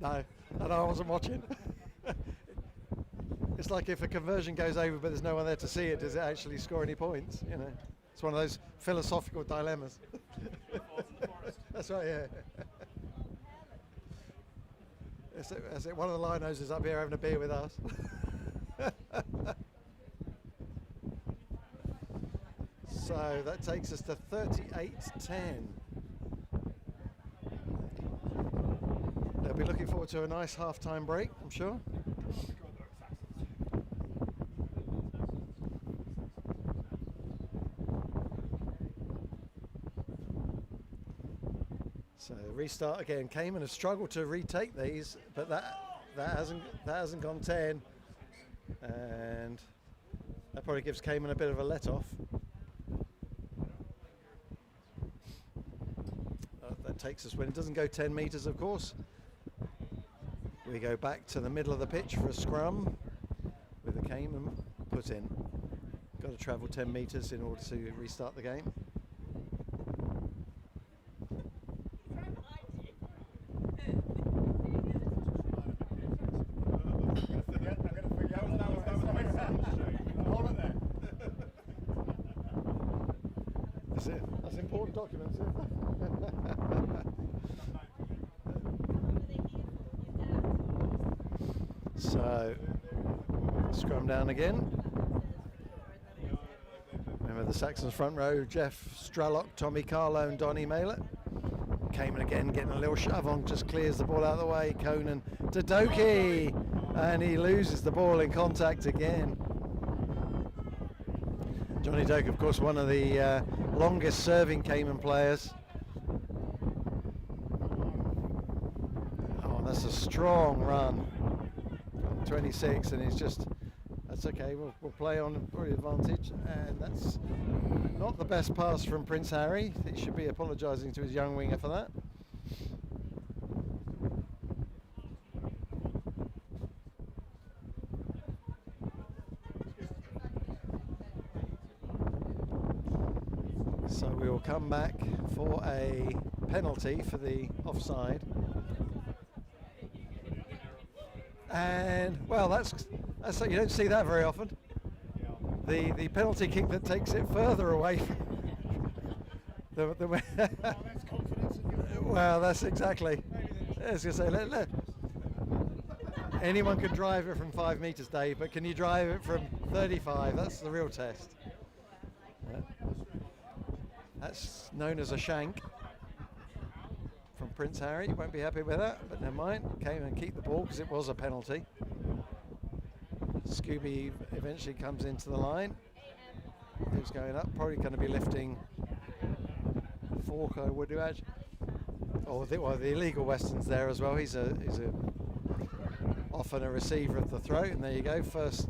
No, I wasn't watching. It's like if a conversion goes over but there's no one there to see it, does it actually score any points? You know, it's one of those philosophical dilemmas. That's right, yeah. That's it. One of the linos is up here having a beer with us. So that takes us to 38-10. They'll be looking forward to a nice half-time break, I'm sure. So restart again. Cayman have struggled to retake these, but that hasn't gone 10, and that probably gives Cayman a bit of a let-off. That takes us, when it doesn't go 10 metres, of course, we go back to the middle of the pitch for a scrum with the Cayman put in. Got to travel 10 metres in order to restart the game. That's important documents. So, scrum down again. Remember the Saxons front row, Jeff Stralock, Tommy Carlo and Donny Malett. Cayman again, getting a little shove on, just clears the ball out of the way. Conan to Doki, and he loses the ball in contact again. Johnny Doak, of course, one of the longest serving Cayman players. Oh, that's a strong run. 26, and that's okay. We'll play on for advantage, and that's not the best pass from Prince Harry. He should be apologising to his young winger for that. So we will come back for a penalty for the offside. And well, that's you don't see that very often. The penalty kick that takes it further away from well, that's exactly. I was going to say, anyone can drive it from 5 metres, Dave, but can you drive it from 35? That's the real test. That's known as a shank from Prince Harry. Won't be happy with that, but never mind. Came and keep the ball because it was a penalty. Scooby eventually comes into the line. Who's going up? Probably going to be lifting Falk, I would imagine. Oh, the illegal Western's there as well. He's often a receiver of the throw, and there you go. First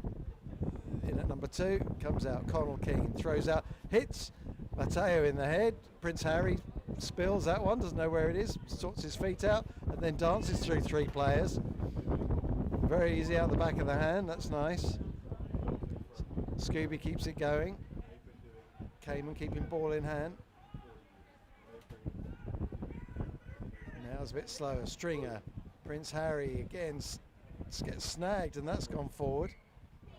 in at number 2, comes out. Connell King throws out, hits Matteo in the head. Prince Harry spills that one, doesn't know where it is, sorts his feet out, and then dances through 3 players. Very easy out the back of the hand, that's nice. Scooby keeps it going. Cayman keeping ball in hand. Now it's a bit slower. Stringer, Prince Harry again gets snagged, and that's gone forward.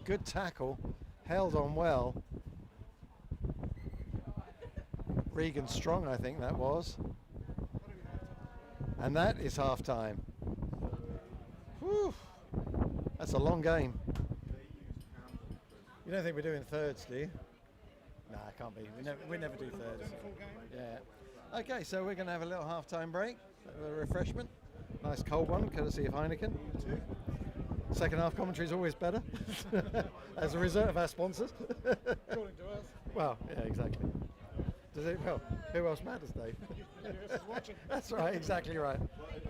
Good tackle, held on well. Regan Strong, I think that was. And that is half time. Whew. That's a long game. You don't think we're doing thirds, do you? Nah, it can't be. We never do thirds. Full game. Yeah. Okay, so we're going to have a little half-time break, a refreshment. Nice cold one, courtesy of Heineken. Second half commentary is always better, as a result of our sponsors. According to us. Well, yeah, exactly. Does it? Well, who else matters, Dave? Who else is watching? That's right, exactly right.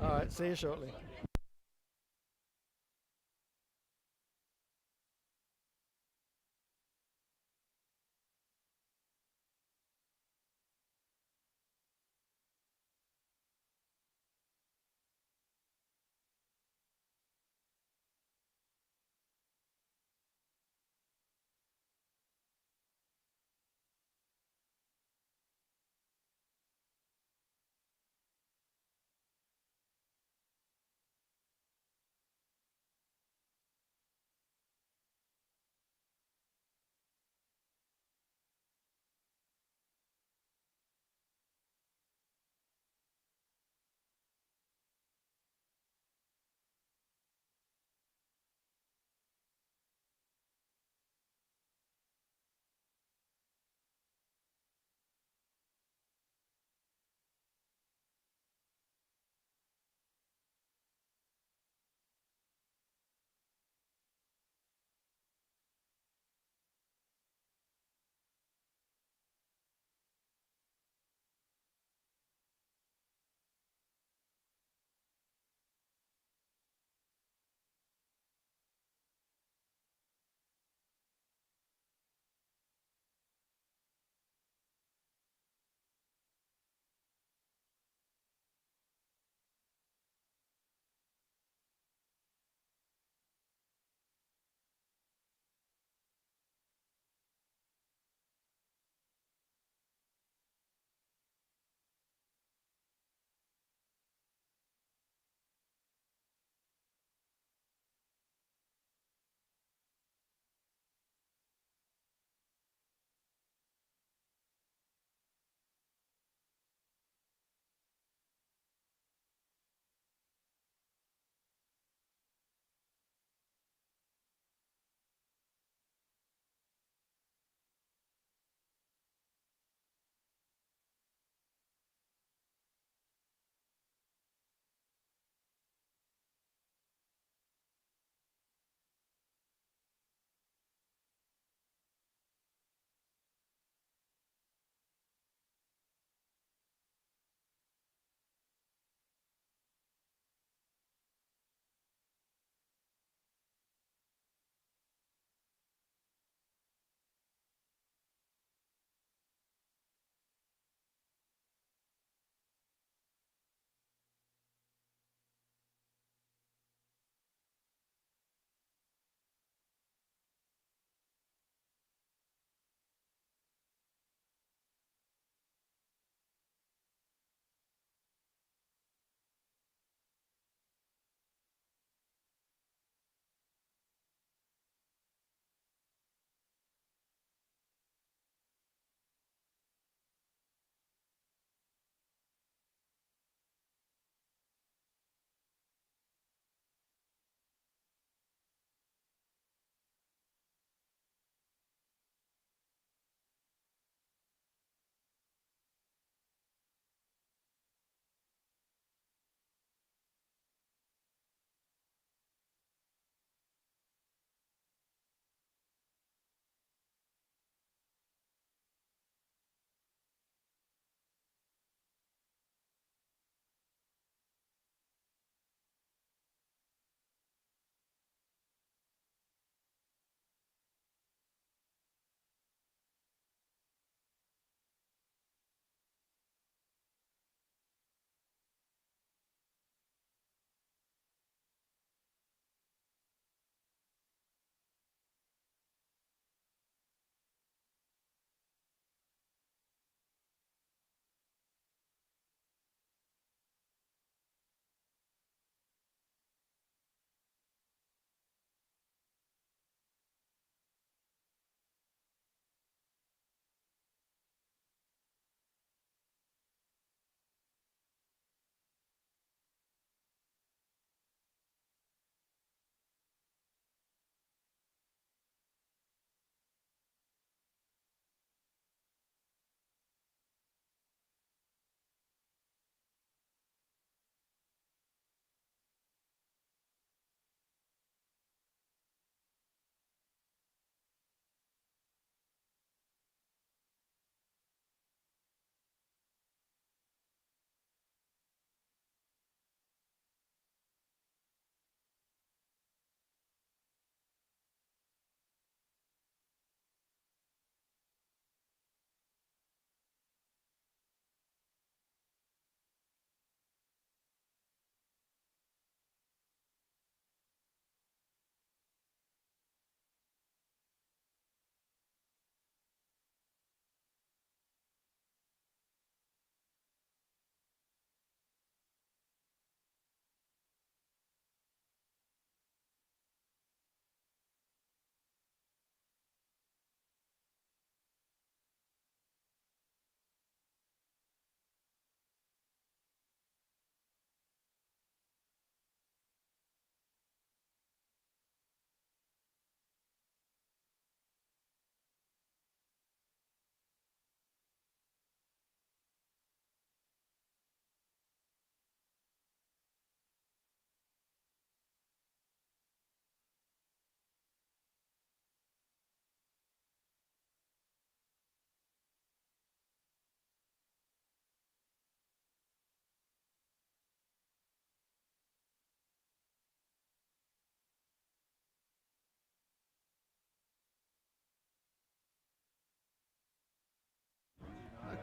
All right, see you shortly.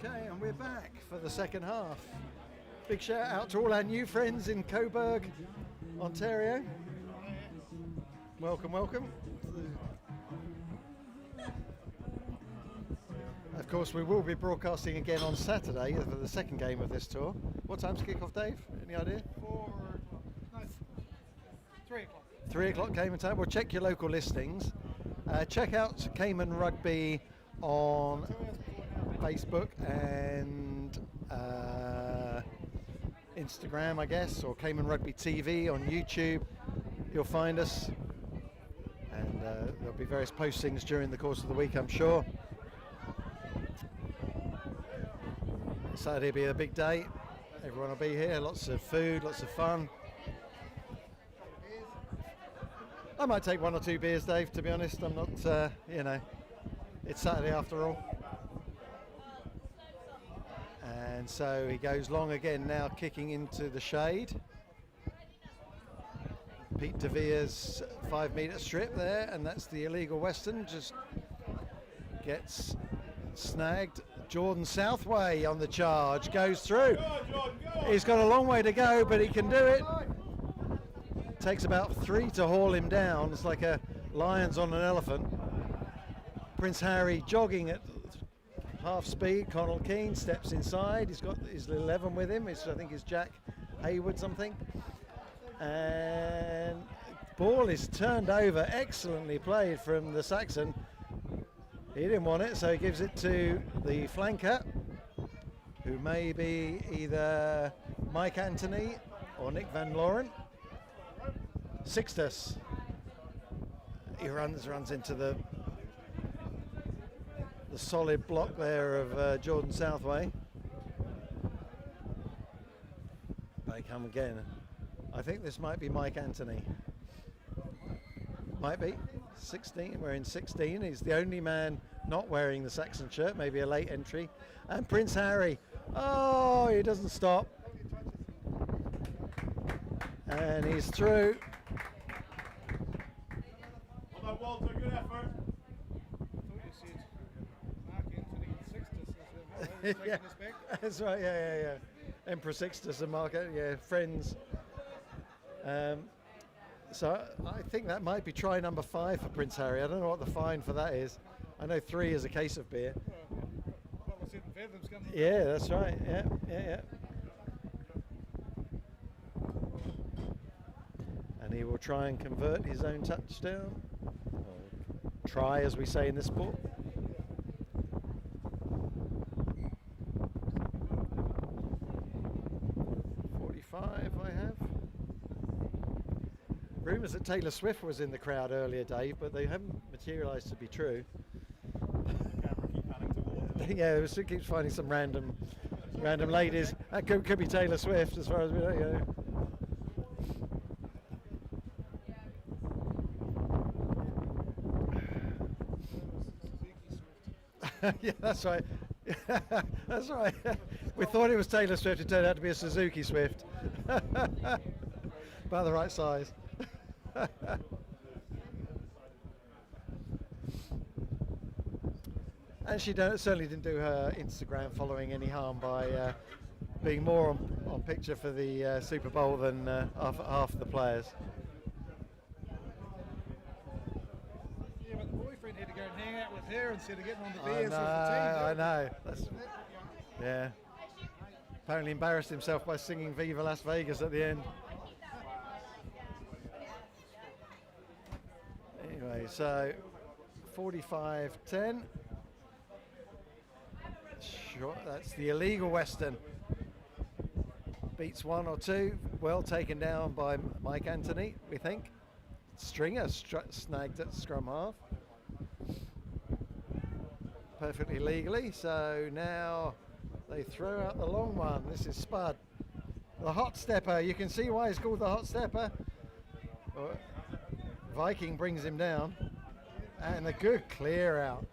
Okay, and we're back for the second half. Big shout out to all our new friends in Coburg, Ontario. Welcome, welcome. Of course, we will be broadcasting again on Saturday for the second game of this tour. What time's kick-off, Dave? Any idea? 3 o'clock. 3 o'clock Cayman time. Well, check your local listings. Check out Cayman Rugby on Facebook and Instagram, I guess, or Cayman Rugby TV on YouTube. You'll find us, and there'll be various postings during the course of the week, I'm sure. Saturday will be a big day. Everyone will be here. Lots of food, lots of fun. I might take 1 or 2 beers, Dave, to be honest. I'm not, you know, it's Saturday after all. And so he goes long again now, kicking into the shade. Pete De Vere's 5-metre strip there, and that's the illegal Western. Just gets snagged. Jordan Southway on the charge, goes through. He's got a long way to go, but he can do it. Takes about 3 to haul him down. It's like a lion's on an elephant. Prince Harry jogging at half speed. Connell Keane steps inside. He's got his little 11 with him. I think it's Jack Hayward something. And ball is turned over. Excellently played from the Saxon. He didn't want it, so he gives it to the flanker, who may be either Mike Anthony or Nick Van Loren. Sixtus. He runs into the solid block there of Jordan Southway. They come again. I think this might be Mike Anthony. Might be. 16, we're in 16. He's the only man not wearing the Saxon shirt, maybe a late entry. And Prince Harry, oh, he doesn't stop. And he's through. Well done, Walter, good effort. Yeah, that's right, yeah. Emperor Sixtus and Mark, yeah, friends. So I think that might be try number 5 for Prince Harry. I don't know what the fine for that is. I know 3 is a case of beer. Yeah, that's right. Yeah. And he will try and convert his own touchdown. Or try, as we say in this sport. I have. Rumours that Taylor Swift was in the crowd earlier, Dave, but they haven't materialised to be true. Yeah, it keeps finding some random ladies. That could be Taylor Swift, as far as we know. Yeah, that's right. That's right. We thought it was Taylor Swift. It turned out to be a Suzuki Swift. About the right size. And she certainly didn't do her Instagram following any harm by being more on picture for the Super Bowl than half the players. Yeah, but the boyfriend had to go and hang out with her instead of getting on the beers with the team. I know. Yeah. Apparently embarrassed himself by singing Viva Las Vegas at the end. Anyway, so 45-10. Sure, that's the illegal Western. Beats 1 or 2. Well taken down by Mike Anthony, we think. Stringer snagged at scrum half. Perfectly legally. So now they throw out the long one. This is Spud. The hot stepper. You can see why it's called the hot stepper. Viking brings him down. And a good clear out.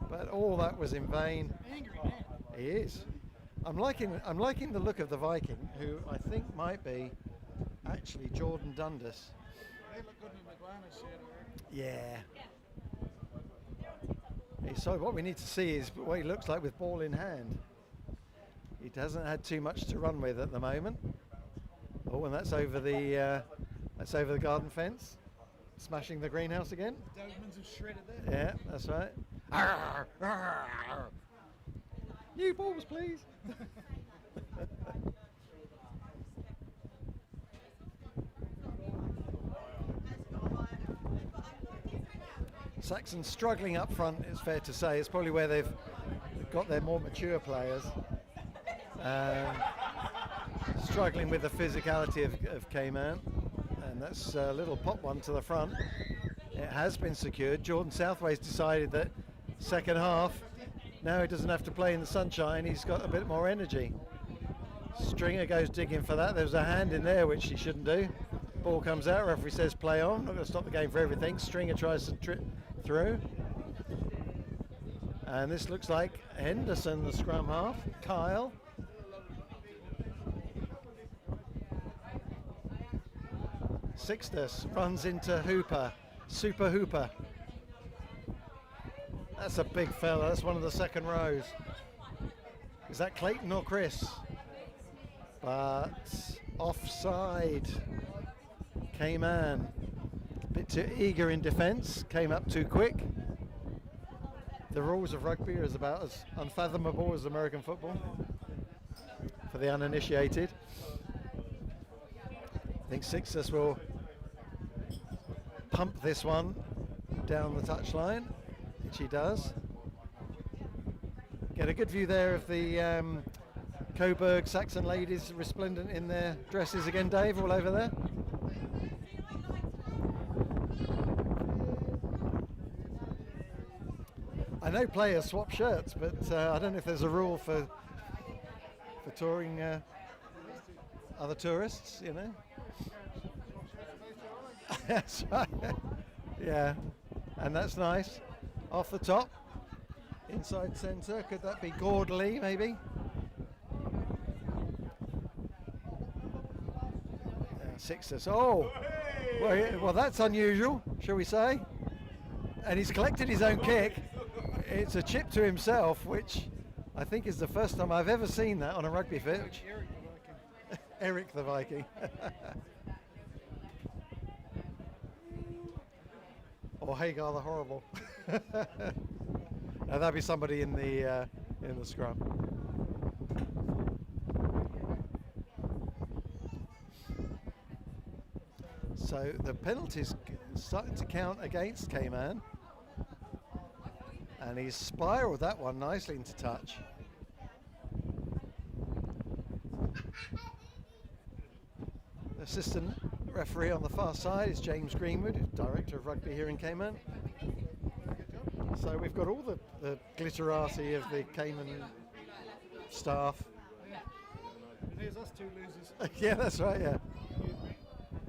But all that was in vain. Angry man. He is. I'm liking the look of the Viking, who I think might be actually Jordan Dundas. They look good in the McLaren shirt. Yeah. So what we need to see is what he looks like with ball in hand. He hasn't had too much to run with at the moment. Oh, and that's over the garden fence, smashing the greenhouse again. Dobermans have shredded there. Yeah, that's right. Arr, arr, arr. New balls, please. Saxons struggling up front, it's fair to say. It's probably where they've got their more mature players. Struggling with the physicality of Cayman. And that's a little pop one to the front. It has been secured. Jordan Southway's decided that second half, now he doesn't have to play in the sunshine, he's got a bit more energy. Stringer goes digging for that. There's a hand in there which he shouldn't do. Ball comes out, referee says play on. Not going to stop the game for everything. Stringer tries to trip through. And this looks like Henderson, the scrum half. Kyle. Sixtus runs into Hooper. Super Hooper. That's a big fella. That's one of the second rows. Is that Clayton or Chris? But offside. Cayman. A bit too eager in defence. Came up too quick. The rules of rugby are about as unfathomable as American football for the uninitiated. I think Sixtus will pump this one down the touchline, which he does. Get a good view there of the Coburg Saxon ladies resplendent in their dresses again, Dave, all over there. I know players swap shirts, but I don't know if there's a rule for touring other tourists, you know. That's right. Yeah, and that's nice. Off the top, inside centre. Could that be Gordley, maybe? Sixtus. Oh, well, that's unusual, shall we say? And he's collected his own kick. It's a chip to himself, which I think is the first time I've ever seen that on a rugby pitch. Eric the Viking. Or Hagar the Horrible. Now that'd be somebody in the scrum. So the penalty's starting to count against Cayman. And he's spiraled that one nicely into touch. The assistant referee on the far side is James Greenwood, director of rugby here in Cayman. So we've got all the glitterati of the Cayman staff. And here's us two losers. Yeah, that's right, yeah.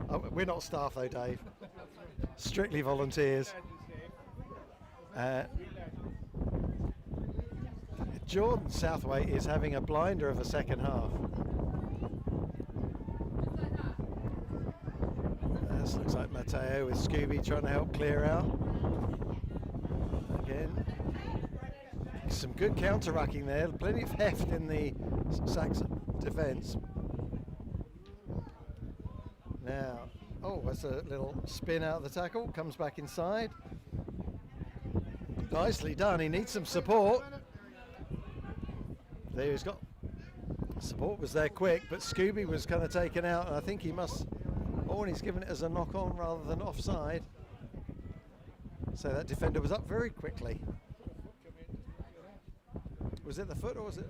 Oh, we're not staff though, Dave. Strictly volunteers. Jordan Southway is having a blinder of a second half. This looks like Matteo with Scooby trying to help clear out. Again, some good counter-rucking there. Plenty of heft in the Saxon defence. Now, oh, that's a little spin out of the tackle. Comes back inside. Nicely done. He needs some support. There he's got support was there quick, but Scooby was kind of taken out, and I think he must. Oh, and he's given it as a knock on rather than offside. So that defender was up very quickly. Was it the foot or was it?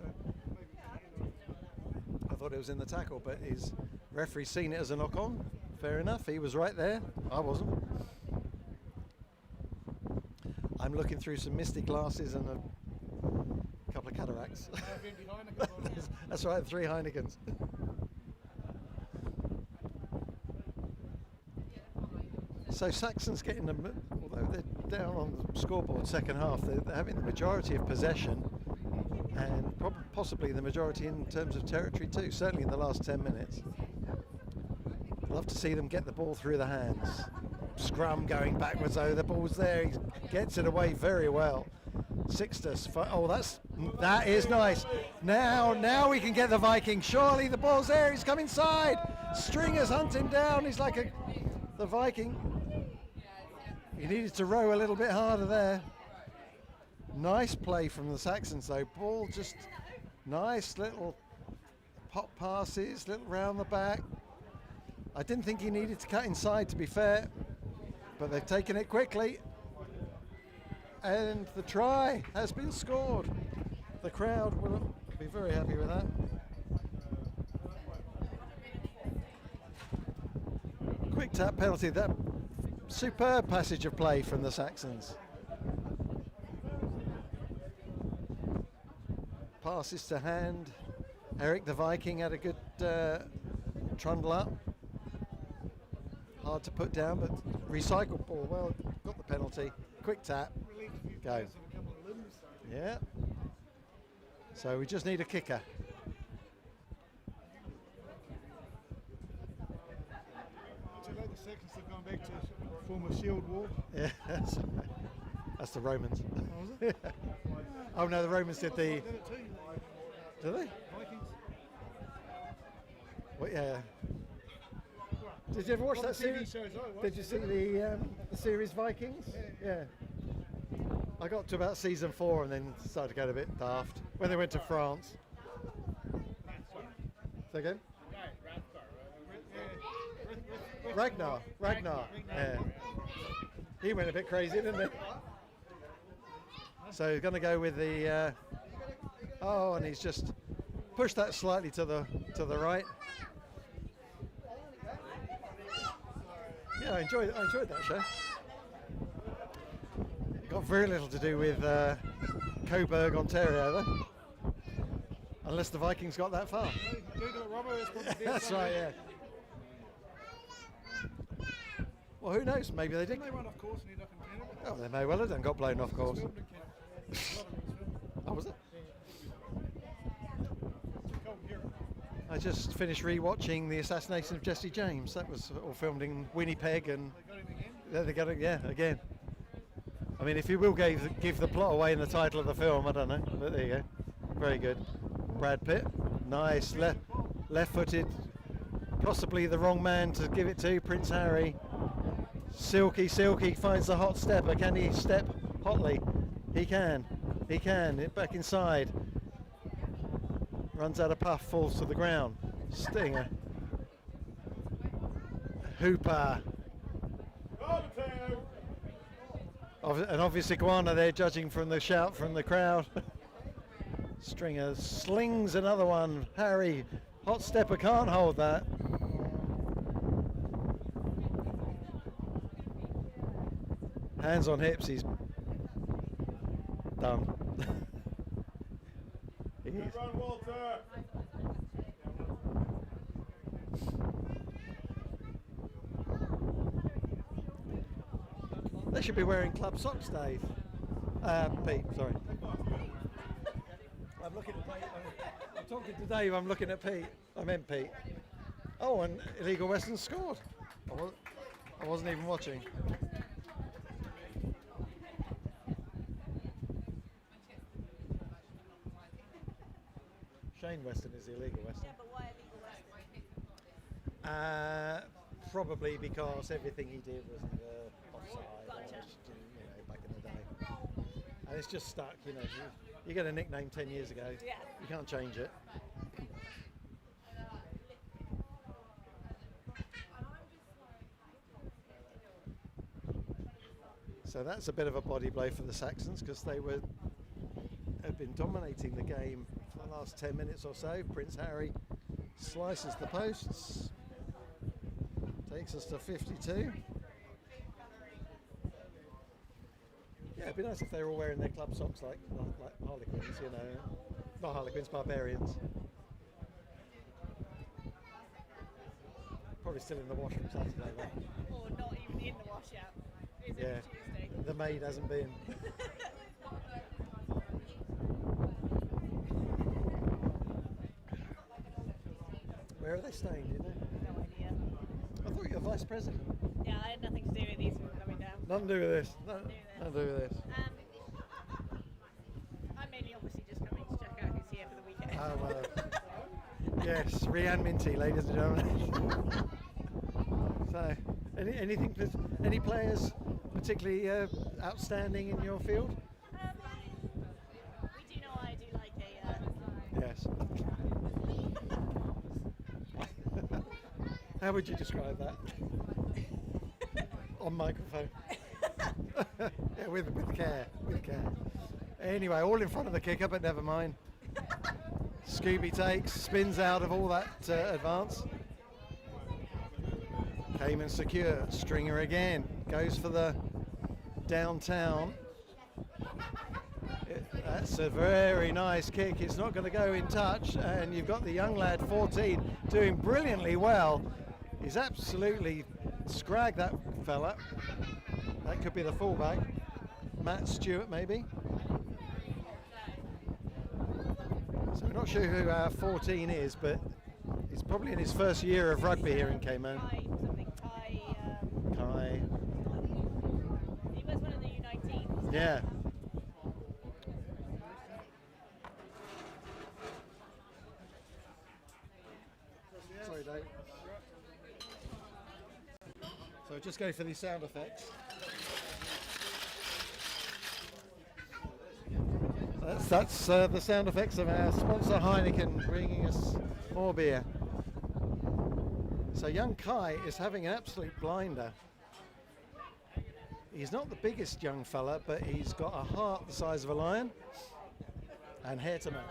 I thought it was in the tackle, but his referee's seen it as a knock on. Fair enough. He was right there. I wasn't. I'm looking through some misty glasses and a couple of cataracts. That's right, 3 Heinekens. So Saxons getting them, although they're down on the scoreboard second half, they're having the majority of possession and possibly the majority in terms of territory too, certainly in the last 10 minutes. Love to see them get the ball through the hands. Scrum going backwards, though, the ball's there, he gets it away very well. Sixtus. Oh, that is nice. Now we can get the Viking. Surely the ball's there. He's come inside. Stringer's hunt him down. He's like the Viking. He needed to row a little bit harder there. Nice play from the Saxons though. Ball just nice little pop passes, little round the back. I didn't think he needed to cut inside, to be fair, but they've taken it quickly. And the try has been scored. The crowd will be very happy with that. Quick tap penalty. That superb passage of play from the Saxons. Passes to hand. Eric the Viking had a good trundle up. Hard to put down, but recycled ball. Well, got the penalty. Quick tap. Go. Yeah. So we just need a kicker. Actually, like the Saxons have gone back to former shield wall. Yeah, that's the Romans. Oh, was it? Oh no, the Romans did the. Did it too. Did they? Vikings. Well, yeah. Did you ever watch What that the TV series? shows I watch. Did you see the series Vikings? Yeah. I got to about season 4 and then started to get a bit daft when they went to France. Say again? Ragnar. Yeah. He went a bit crazy, didn't he? So he's going to go with the. Oh, and he's just pushed that slightly to the right. Yeah, I enjoyed that show. Got very little to do with Coburg, Ontario, though. Unless the Vikings got that far. Google it, Robbo, it's probably That's right, yeah. Well, who knows? Maybe they did. Didn't they run off course and end up in Canada? Oh, they may well have done. Got blown off course. Filmed in Canada. A lot of it was filmed. Oh, was it? Too cold in Europe. I just finished re-watching the assassination of Jesse James. That was all filmed in Winnipeg, and They got him again. they got it. Yeah, again. I mean, if you will give the plot away in the title of the film, I don't know. But there you go. Very good. Brad Pitt, nice left-footed. Possibly the wrong man to give it to. Prince Harry. Silky finds the hot stepper. Can he step hotly? He can. Back inside. Runs out of puff, falls to the ground. Stinger. Hooper. And obviously Iguana there judging from the shout from the crowd. Stringer slings another one. Harry, hot stepper can't hold that. Hands on hips, he's done. They should be wearing club socks, Dave. Pete, sorry. I'm looking at Pete. I'm talking to Dave, I'm looking at Pete. I meant Pete. Oh, and Illegal Western scored. I wasn't even watching. Shane Weston is the illegal Western. Yeah, but why illegal Western? Probably because everything he did was offside, Gotcha. back in the day. And it's just stuck, You get a nickname 10 years ago, Yeah. you can't change it. So that's a bit of a body blow for the Saxons because they had been dominating the game for the last 10 minutes or so. Prince Harry slices the posts, takes us to 52. Yeah, it'd be nice if they were all wearing their club socks like Harlequins, not Harlequins, Barbarians. Probably still in the wash from Saturday, though. Or not even in the washout. Is Yeah. it Tuesday? The maid hasn't been. Where are they staying, do you know? No idea. I thought you were vice president. Yeah, I had nothing to do with these people coming down. Nothing to do with this. Nothing to do with this. Yes, Rianne Minty, ladies and gentlemen. So, any players particularly outstanding in your field? We do know I do like a. Yes. How would you describe that? On microphone. Yeah, with care, with care. Anyway, all in front of the kicker, but never mind. Scooby takes, spins out of all that advance. Cayman secure, Stringer again, goes for the downtown. That's a very nice kick. It's not going to go in touch, and you've got the young lad 14 doing brilliantly well. He's absolutely scragged that fella. That could be the fullback, Matt Stewart maybe. So we're not sure who our 14 is, but he's probably in his first year of rugby here in Cayman. Kai. He was one of the U19s. Yeah. Sorry, Dave. So just go for these sound effects. That's the sound effects of our sponsor Heineken bringing us more beer. So young Kai is having an absolute blinder. He's not the biggest young fella, but he's got a heart the size of a lion and hair to match.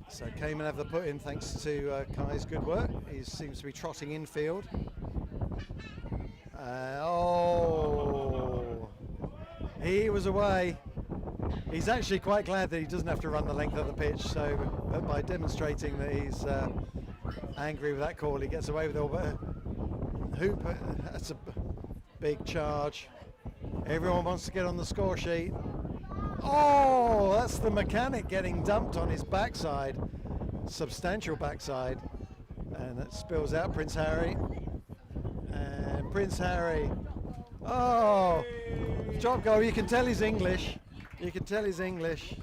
So Cayman have the put in thanks to Kai's good work. He seems to be trotting infield. He was away. He's actually quite glad that he doesn't have to run the length of the pitch, so but by demonstrating that he's angry with that call, he gets away with it all. But hoop, that's a big charge. Everyone wants to get on the score sheet. Oh, that's the mechanic getting dumped on his backside, substantial backside, and that spills out Prince Harry. And Prince Harry, oh, drop goal. You can tell he's English. You can tell he's English.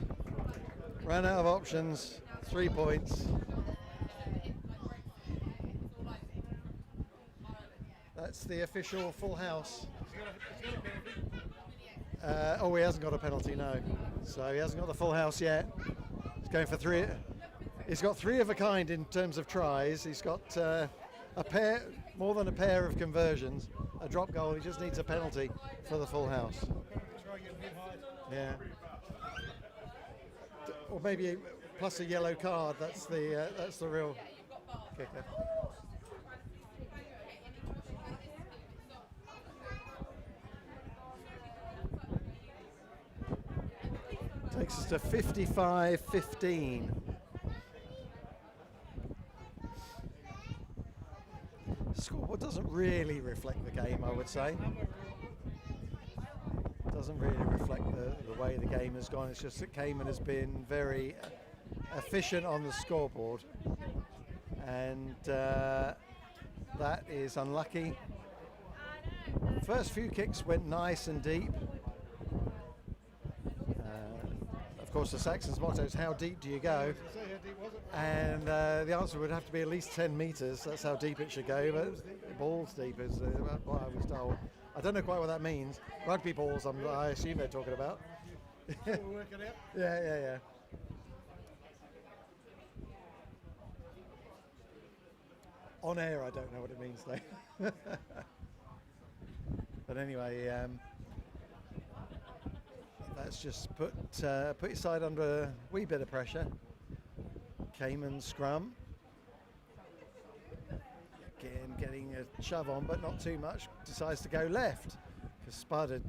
Ran out of options, 3 points. That's the official full house. He hasn't got a penalty, no. So he hasn't got the full house yet. He's going for 3. He's got 3 of a kind in terms of tries. He's got a pair, more than a pair of conversions, a drop goal. He just needs a penalty for the full house. Yeah. Or maybe plus a yellow card. That's the real kicker. Takes us to 55-15. Scoreboard doesn't really reflect the game, I would say. Doesn't really reflect the way the game has gone. It's just that Cayman has been very efficient on the scoreboard, and that is unlucky. First few kicks went nice and deep. Of course, the Saxons' motto is "How deep do you go?" And the answer would have to be at least 10 metres. That's how deep it should go. But balls deep is what I was told. I don't know quite what that means. Rugby balls, I assume they're talking about. We'll work it out. Yeah. On air, I don't know what it means though. But anyway, let's just put your side under a wee bit of pressure. Cayman scrum. Again, getting a shove on, but not too much. Decides to go left because Spud had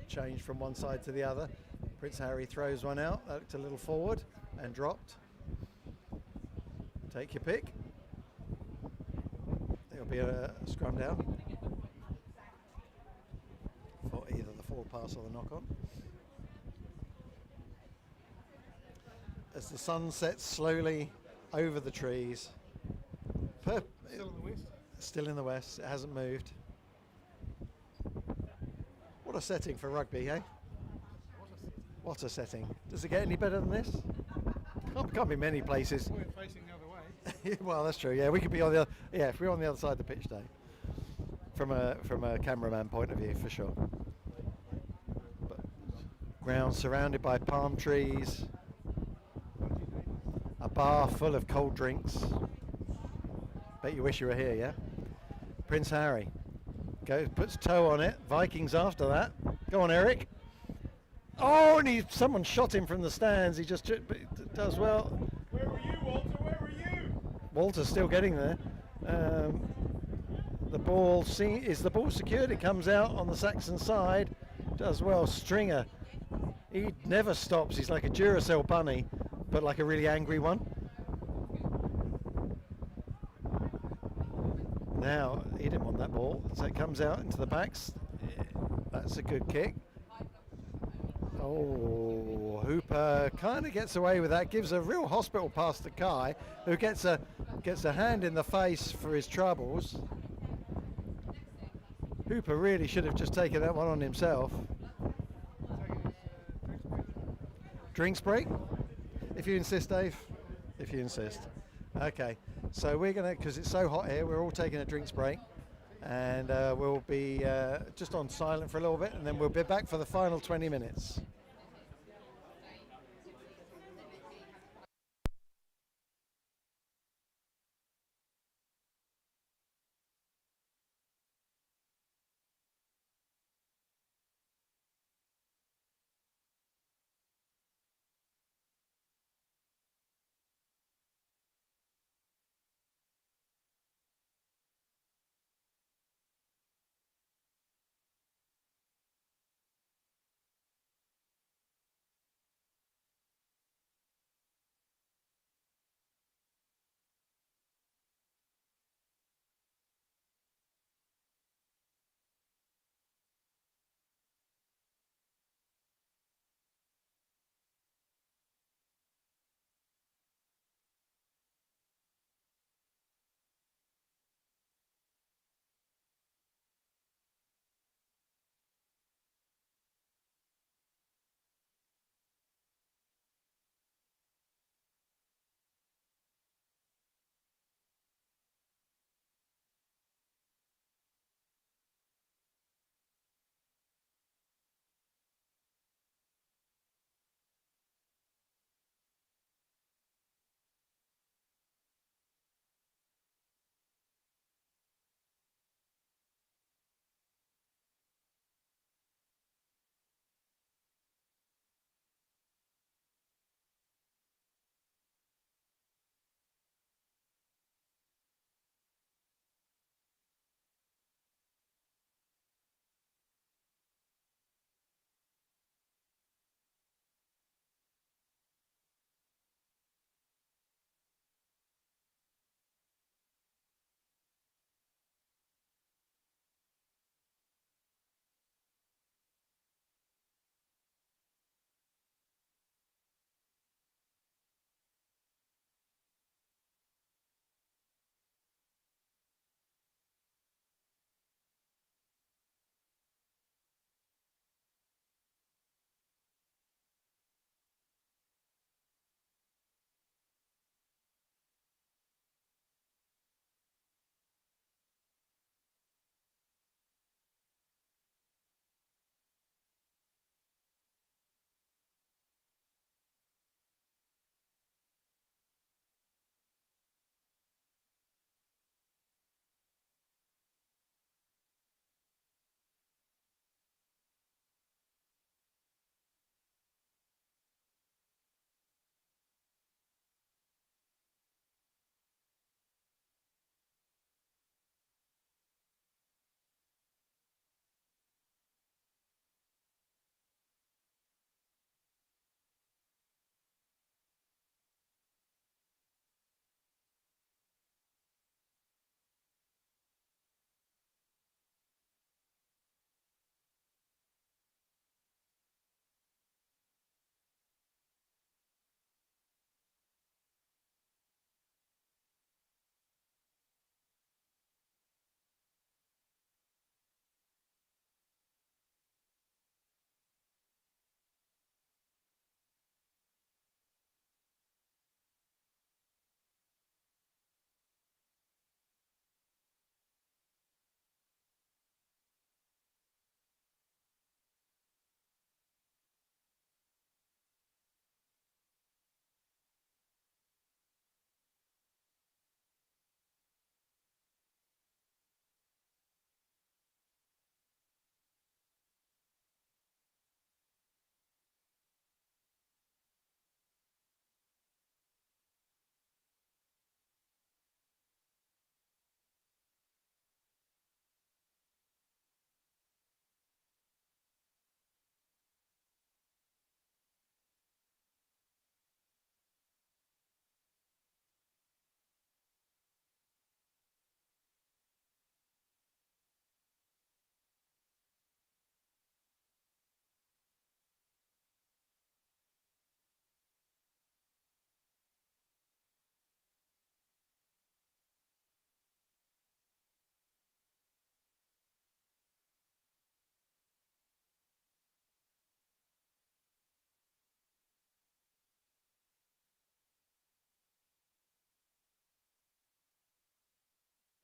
changed from one side to the other. Prince Harry throws one out. That looked a little forward and dropped. Take your pick. There'll be a scrum down for either the forward pass or the knock on. As the sun sets slowly over the trees. Still in the west. Still in the west, it hasn't moved. What What a setting for rugby, eh? What a setting. Does it get any better than this? Can't be many places. We're facing the other way. Well, that's true. Yeah, we could be on the other, yeah, if we're on the other side of the pitch, Dave. From a cameraman point of view, for sure. But ground surrounded by palm trees, a bar full of cold drinks. Bet you wish you were here, yeah? Prince Harry goes, puts toe on it. Vikings after that. Go on, Eric. Oh, and someone shot him from the stands. He just does well. Where were you, Walter? Where were you? Walter's still getting there. The ball is the ball secured. It comes out on the Saxon side. Does well. Stringer. He never stops. He's like a Duracell bunny, but like a really angry one. Now he didn't want that ball, so it comes out into the backs. That's a good kick. Oh, Hooper kind of gets away with that. Gives a real hospital pass to Kai, who gets a hand in the face for his troubles. Hooper really should have just taken that one on himself. Drinks break? If you insist, Dave. If you insist. Okay, so we're going to, because it's so hot here, we're all taking a drinks break. And we'll be just on silent for a little bit, and then we'll be back for the final 20 minutes.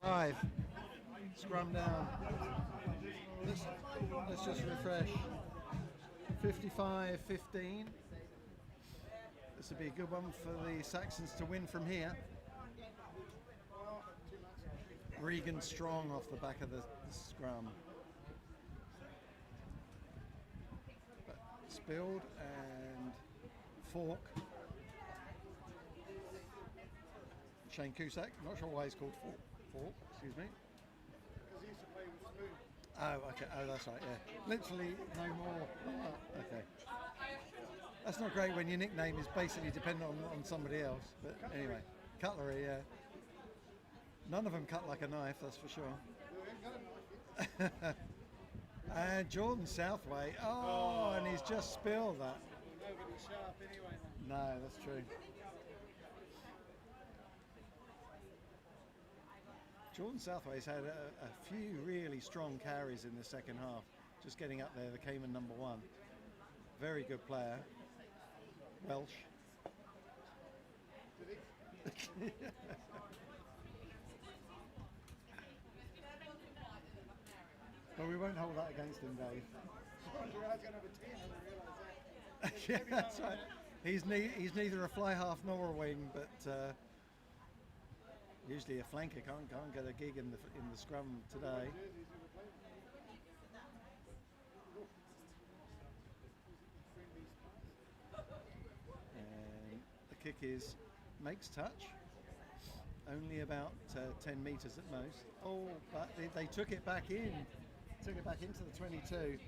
5. Scrum down. Let's just refresh. 55-15. This would be a good one for the Saxons to win from here. Regan strong off the back of the scrum. But Spilled and Fork. Shane Cusack, not sure why he's called Fork, excuse me. Because he used to play with Spoon. Oh, okay. Oh, that's right. Yeah, literally no more. Oh, okay, that's not great when your nickname is basically dependent on somebody else. But anyway, cutlery. Yeah, none of them cut like a knife. That's for sure. And Jordan Southway. Oh, and he's just spilled that. Nobody's sharp anyway. No, that's true. Jordan Southway's had a few really strong carries in the second half, just getting up there, the Cayman number 1. Very good player. Welsh. Well, we won't hold that against him, Dave. Yeah, that's right. He's neither a fly half nor a wing, but usually a flanker can't get a gig in the scrum today. And the kick makes touch, only about 10 metres at most. Oh, but they took it back in, into the 22.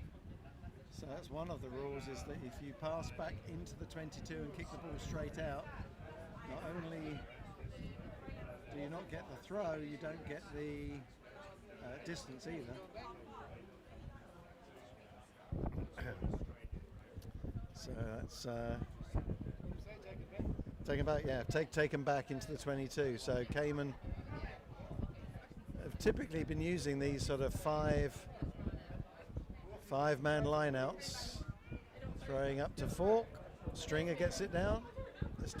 So that's one of the rules, is that if you pass back into the 22 and kick the ball straight out, not only do you not get the throw, you don't get the distance either. So that's taken back, yeah, taken back into the 22. So Cayman have typically been using these sort of five-man lineouts, throwing up to Fork. Stringer gets it down.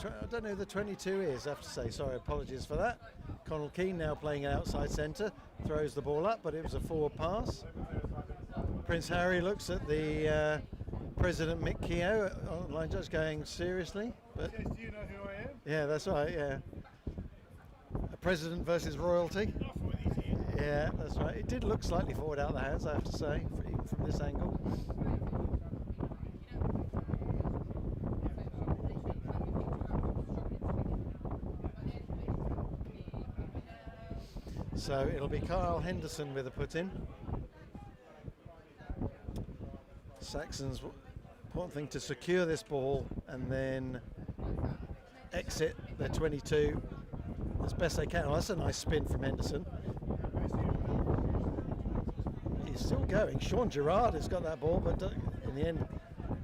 I don't know who the 22 is, I have to say. Sorry, apologies for that. Connell Keane now playing outside centre, throws the ball up, but it was a forward pass. Prince Harry looks at the President Mick Keogh, online judge, going, seriously? But Yes, do you know who I am? yeah, that's right, yeah. A president versus royalty. Not for these years. Yeah, that's right. It did look slightly forward out the hands, I have to say, even from this angle. So it'll be Kyle Henderson with a put-in. Saxons, important thing to secure this ball and then exit their 22 as best they can. Oh, that's a nice spin from Henderson. He's still going. Sean Gerard has got that ball, but in the end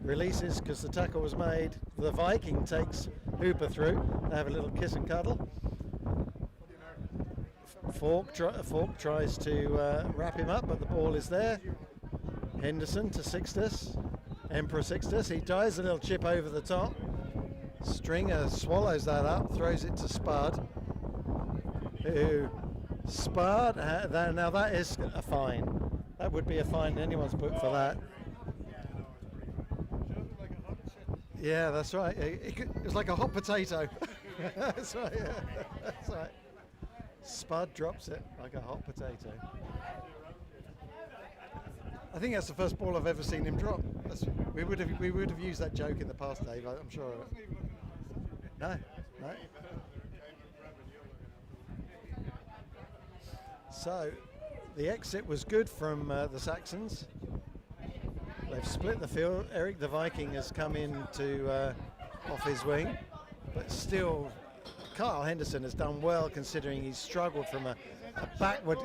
releases because the tackle was made. The Viking takes Hooper through. They have a little kiss and cuddle. Fork tries to wrap him up, but the ball is there. Henderson to Sixtus. Emperor Sixtus. He dives a little chip over the top. Stringer swallows that up, throws it to Spud. Spud, now that is a fine. That would be a fine in anyone's book for that. Yeah, that's right. It was like a hot potato. That's right, yeah. That's right. Spud drops it like a hot potato. I think that's the first ball I've ever seen him drop. We would have used that joke in the past, Dave, I'm sure of it. No. So the exit was good from the Saxons. They've split the field. Eric the Viking has come in to off his wing, but still Kyle Henderson has done well considering he's struggled from a backward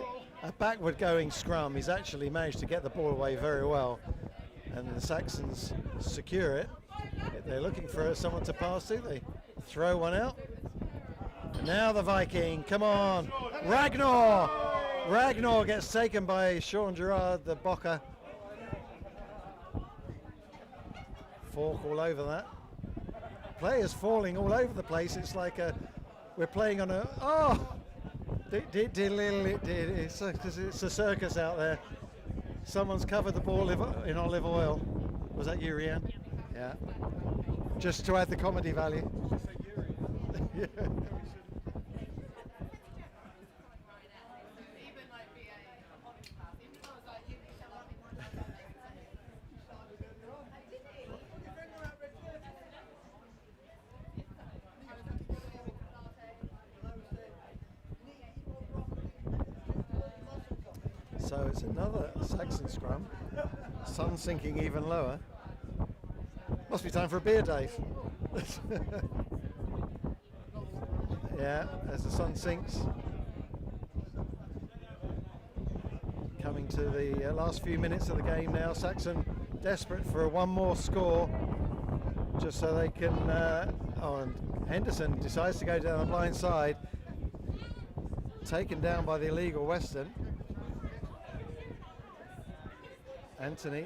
going scrum. He's actually managed to get the ball away very well, and the Saxons secure it. They're looking for someone to pass to. They throw one out. And now the Viking, come on, Ragnar gets taken by Sean Gerard, the Bocker. Fork all over that. Players falling all over the place. It's like we're playing on a It's a circus out there. Someone's covered the ball in olive oil. Was that you, Rianne? Yeah. Just to add the comedy value. Yeah. So it's another Saxon scrum. Sun sinking even lower. Must be time for a beer, Dave. Yeah, as the sun sinks. Coming to the last few minutes of the game now. Saxon desperate for one more score, just so they can. And Henderson decides to go down the blind side, taken down by the illegal Western. Anthony,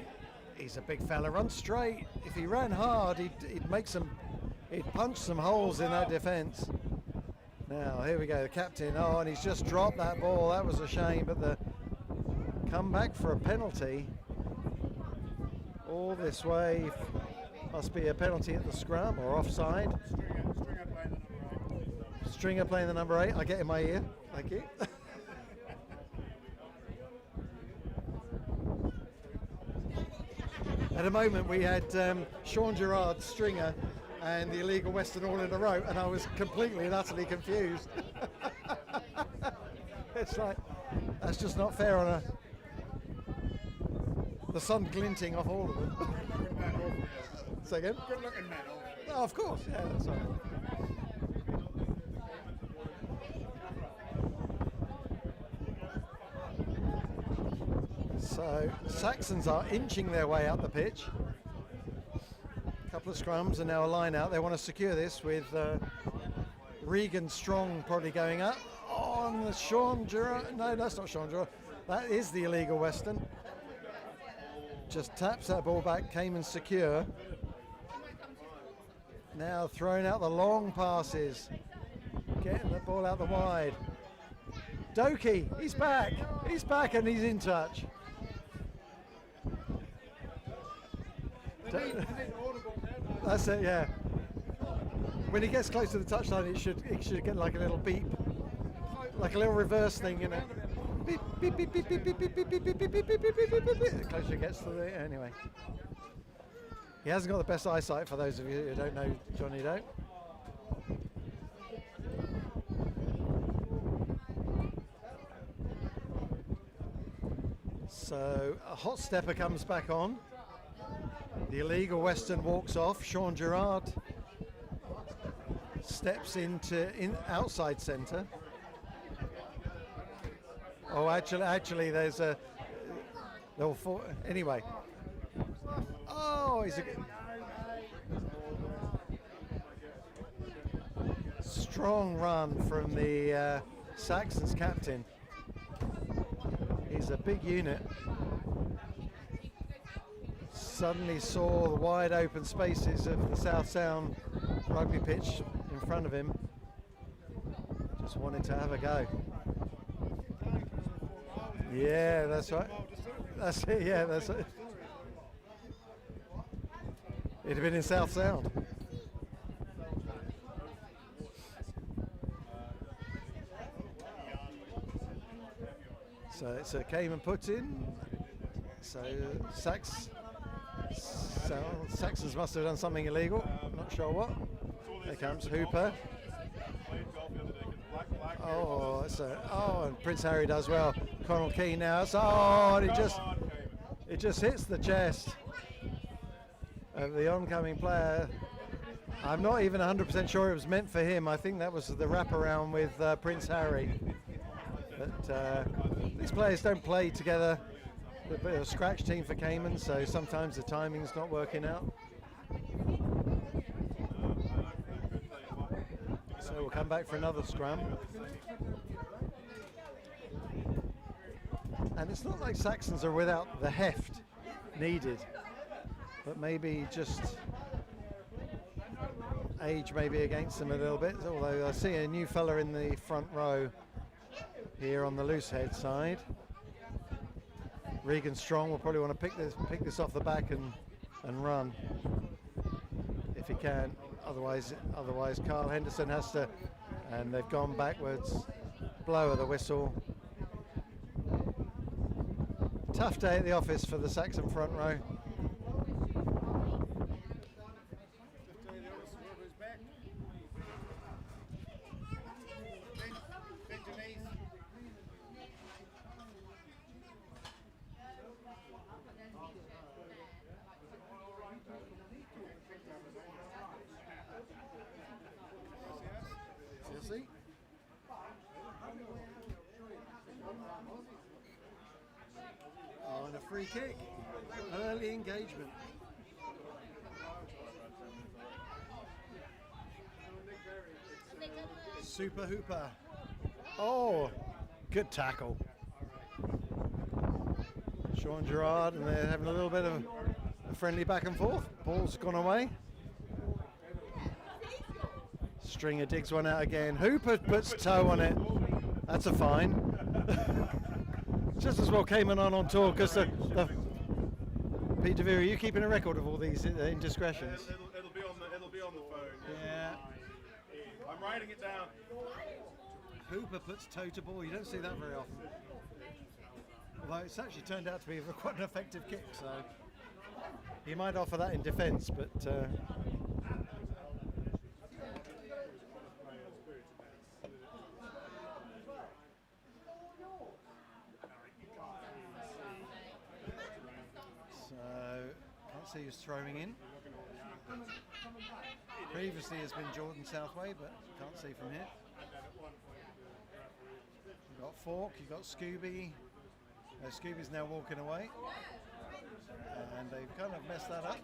he's a big fella, runs straight. If he ran hard, he'd punch some holes in that defence. Now, here we go, the captain. Oh, and he's just dropped that ball. That was a shame, but the comeback for a penalty all this way must be a penalty at the scrum or offside. Stringer playing the number 8. I get in my ear. Thank you. At the moment, we had Sean Gerrard, Stringer, and the illegal Western all in a row, and I was completely and utterly confused. It's like, that's just not fair on the sun glinting off all of them. Say again? Good looking man. Oh, of course, yeah, that's all right. So Saxons are inching their way up the pitch. A couple of scrums and now a line out. They want to secure this with Regan Strong probably going up. On the Sean Gerrard. No, that's not Sean Gerrard. That is the illegal Western. Just taps that ball back. Cayman secure. Now throwing out the long passes. Getting the ball out the wide. Doki, he's back. He's back and he's in touch. That's it, yeah. When he gets close to the touchline, it should get like a little beep, like a little reverse thing, you know. Beep, beep, beep, beep, beep, beep, beep, beep, beep, beep, beep, beep, beep, beep, beep, beep, beep. The closer it gets to the anyway. He hasn't got the best eyesight for those of you who don't know Johnny Doe. So a hot stepper comes back on. The illegal Western walks off. Sean Gerrard steps into outside centre. Oh, actually, there's a. Anyway. Oh, he's a strong run from the Saxons captain. He's a big unit. Suddenly saw the wide open spaces of the South Sound rugby pitch in front of him. Just wanted to have a go. Yeah, that's right. That's it, yeah, that's it. It'd have been in South Sound. So it's a Cayman put in. So Saxons must have done something illegal. I'm not sure what. There comes Hooper. Oh, and Prince Harry does well. Connell Key now. And it just hits the chest of the oncoming player. I'm not even 100% sure it was meant for him. I think that was the wraparound with Prince Harry. But these players don't play together. They're a bit of a scratch team for Cayman, so sometimes the timing's not working out. So we'll come back for another scrum. And it's not like Saxons are without the heft needed, but maybe just age maybe against them a little bit, although I see a new fella in the front row here on the loose head side. Regan Strong will probably want to pick this off the back and run if he can. Otherwise Carl Henderson has to, and they've gone backwards. Blow of the whistle. Tough day at the office for the Saxon front row. See? Oh, and a free kick. Early engagement. Super Hooper. Oh, good tackle. Sean Gerard, and they're having a little bit of a friendly back and forth. Ball's gone away. Stringer digs one out again. Hooper puts toe on it. That's a fine. Just as well Cayman on tour because Pete DeVere, are you keeping a record of all these indiscretions? It'll be on the phone. Yeah. I'm writing it down. Hooper puts toe to ball. You don't see that very often. Although it's actually turned out to be quite an effective kick, so he might offer that in defence, but. See who's throwing in. Previously has been Jordan Southway, but can't see from here. You've got Fork, you've got Scooby. Scooby's now walking away. And they've kind of messed that up.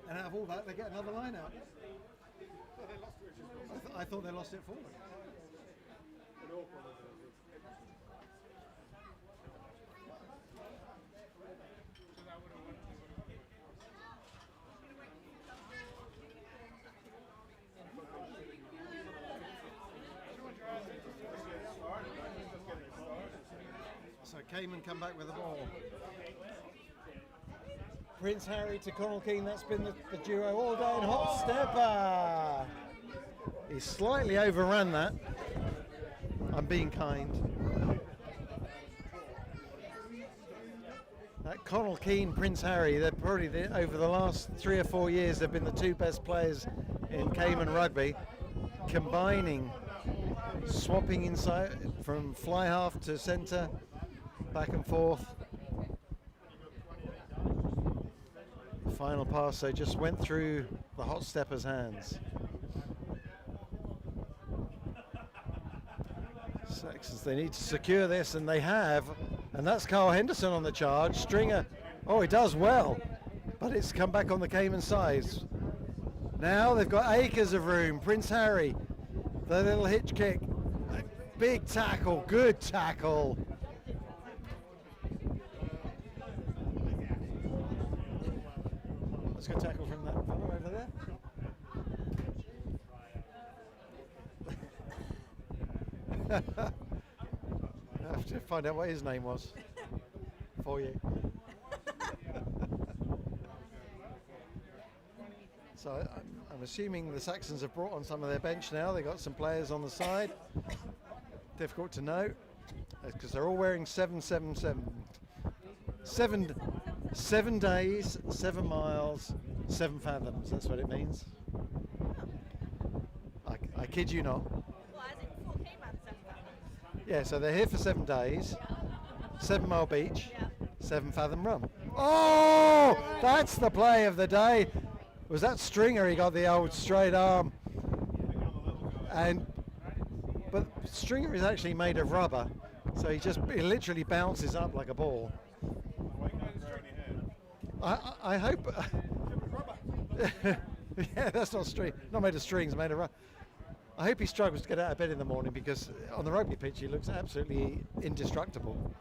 And out of all that, they get another line out. I thought they lost it forward. So Cayman come back with the ball. Prince Harry to Connell Keane, that's been the duo all day, and hot stepper. He slightly overran that. I'm being kind. That Connell Keane, Prince Harry, they're probably over the last 3 or 4 years, they've been the two best players in Cayman rugby, combining, swapping inside from fly half to centre, back and forth. The final pass, so just went through the hot stepper's hands. Saxons, they need to secure this, and they have, and that's Carl Henderson on the charge. Stringer, oh, he does well, but it's come back on the Cayman side. Now they've got acres of room. Prince Harry, the little hitch kick, big tackle, good tackle. That's a good tackle from that fellow over there. I have to find out what his name was for you. So I'm assuming the Saxons have brought on some of their bench now. They've got some players on the side. Difficult to know because they're all wearing 777. 7 days, 7 miles, 7 fathoms. That's what it means. I kid you not. Yeah, so they're here for 7 days, 7 Mile Beach, 7 Fathom Rum. Oh, that's the play of the day. Was that Stringer? He got the old straight arm. But Stringer is actually made of rubber, so he literally bounces up like a ball. I hope. Yeah, that's not made of strings, made of rubber. I hope he struggles to get out of bed in the morning because on the rugby pitch he looks absolutely indestructible.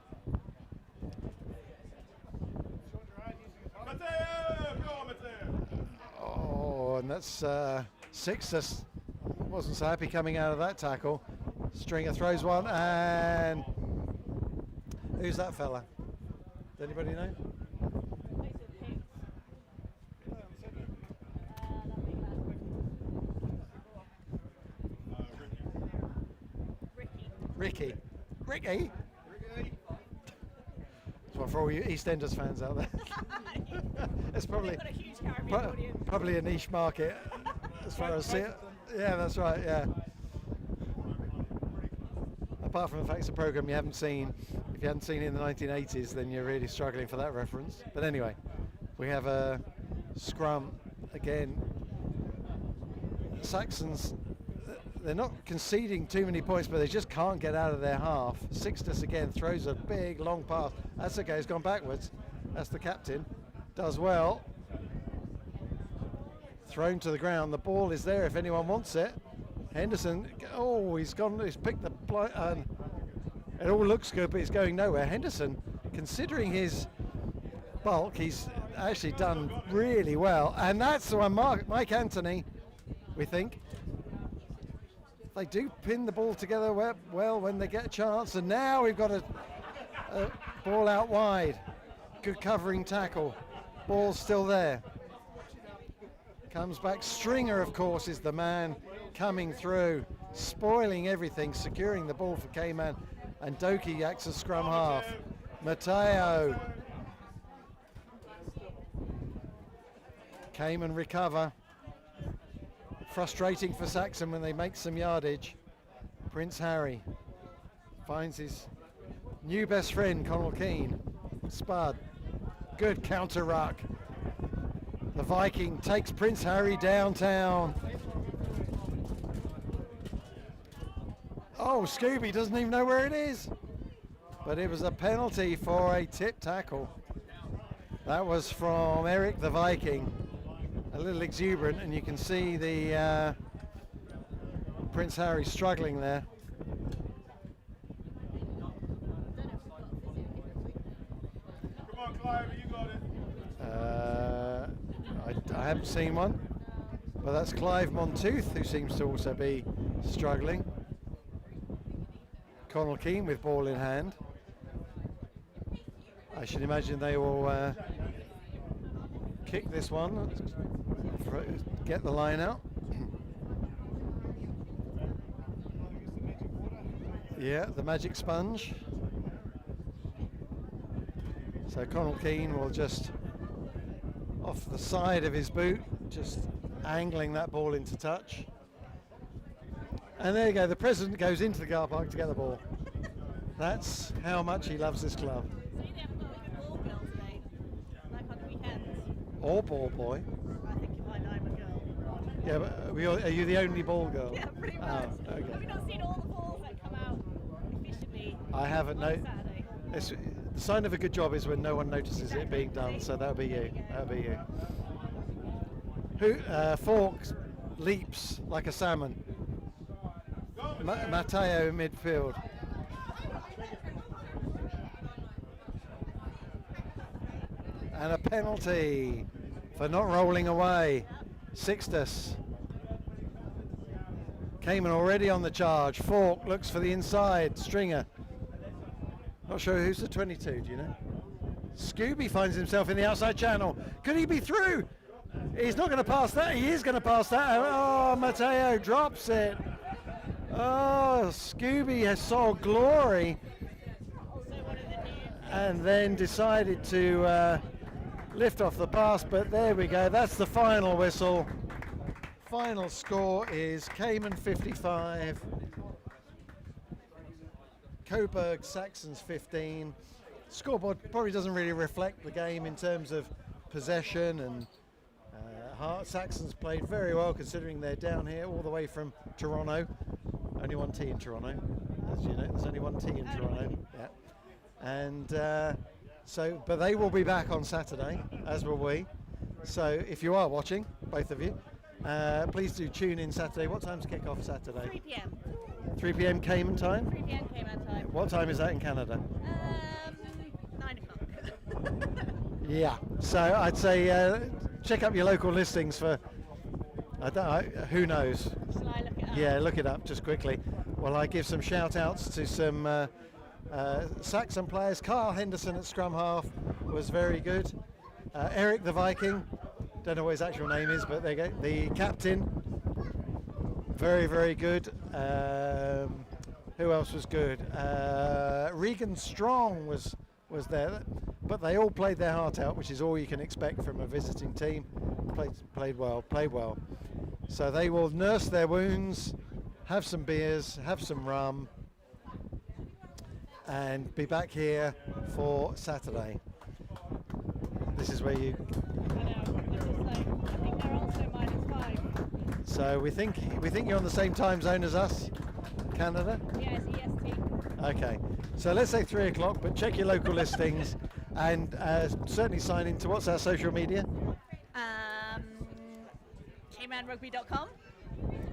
Mateo, go on, That's Sixtus wasn't so happy coming out of that tackle. Stringer throws one, and who's that fella? Does anybody know? Ricky. That's one for all you EastEnders fans out there. It's probably Got a huge Caribbean audience. probably a niche market as far as see it. Yeah, that's right. Yeah. Apart from the fact it's a program you haven't seen, if you hadn't seen it in the 1980s, then you're really struggling for that reference. But anyway, we have a scrum again. Saxons, they're not conceding too many points, but they just can't get out of their half. Sixtus again throws a big long pass. That's okay, he's gone backwards. That's the captain. Does well. Thrown to the ground. The ball is there if anyone wants it. Henderson, oh, he's picked the blind. It all looks good, but he's going nowhere. Henderson, considering his bulk, he's actually done really well. And that's the one, Mike Anthony, we think. They do pin the ball together well when they get a chance. And now we've got a ball out wide. Good covering tackle. Ball's still there. Comes back. Stringer, of course, is the man coming through, spoiling everything, securing the ball for Cayman. And Doki acts as scrum half. Matteo. Cayman recover. Frustrating for Saxon when they make some yardage. Prince Harry finds his new best friend, Connell Keane. Spud. Good counter ruck. The Viking takes Prince Harry downtown. Oh, Scooby doesn't even know where it is. But it was a penalty for a tip tackle. That was from Eric the Viking. A little exuberant, and you can see the Prince Harry struggling there. Come on, Clive, you got it. I haven't seen one, but that's Clive Montooth, who seems to also be struggling. Connell Keane with ball in hand. I should imagine they will kick this one, get the line out. Yeah, the magic sponge. So Connell Keane will just, off the side of his boot, just angling that ball into touch. And there you go, the president goes into the car park to get the ball. That's how much he loves this club. So you haven't got like a ball girl today, like on the weekends. Or ball boy. I think you might know I'm a girl. Yeah, but are you the only ball girl? Yeah, pretty much. Oh, okay. Have you not seen all the balls that come out efficiently? I haven't. on No. Saturday? The sign of a good job is when no one notices it being done. So that'll be you. That'll be you. Forks leaps like a salmon. Matteo in midfield. And a penalty for not rolling away. Sixtus. Cayman already on the charge. Fork looks for the inside. Stringer. Not sure who's the 22, do you know? Scooby finds himself in the outside channel. Could he be through? He's not going to pass that. He is going to pass that. Oh, Matteo drops it. Oh, Scooby has saw glory and then decided to lift off the pass, but there we go. That's the final whistle. Final score is Cayman 55, Coburg Saxons 15. Scoreboard probably doesn't really reflect the game in terms of possession, and Saxons played very well considering they're down here all the way from Toronto. Only one T in Toronto, as you know. There's only one T in Toronto. Yeah. And but they will be back on Saturday, as will we. So if you are watching, both of you, please do tune in Saturday. What time's kick-off Saturday? 3 p.m. 3 p.m. Cayman time? 3 p.m. Cayman time. What time is that in Canada? 9 o'clock. Yeah. So I'd say check up your local listings for Who knows? Shall I look it up? Yeah, look it up just quickly. Well, I give some shout outs to some Saxon players. Kyle Henderson at scrum half was very good. Eric the Viking, don't know what his actual name is, but there you go. The captain, very, very good. Who else was good? Regan Strong was there, but they all played their heart out, which is all you can expect from a visiting team. Played well. So they will nurse their wounds, have some beers, have some rum, and be back here for Saturday. This is where you. I know. I'm just like, I think they're also -5. So we think you're on the same time zone as us, Canada. Yeah, it's EST. Okay. So let's say 3 o'clock, but check your local listings, and certainly sign into what's our social media. CaymanRugby.com.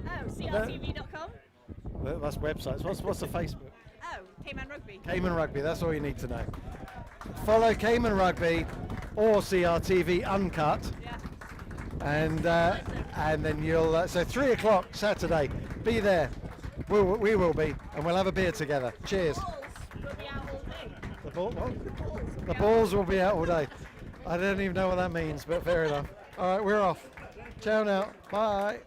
Oh, CRTV.com. Well, that's websites. What's the Facebook? Oh, Cayman Rugby. Cayman Rugby. That's all you need to know. Follow Cayman Rugby or CRTV Uncut, Yeah. and then you'll. So 3 o'clock Saturday. Be there. We will be, and we'll have a beer together. Cheers. Balls will be out all day. The ball. What? Balls. The balls will be out all day. I don't even know what that means, but fair enough. All right, we're off. Ciao now. Bye.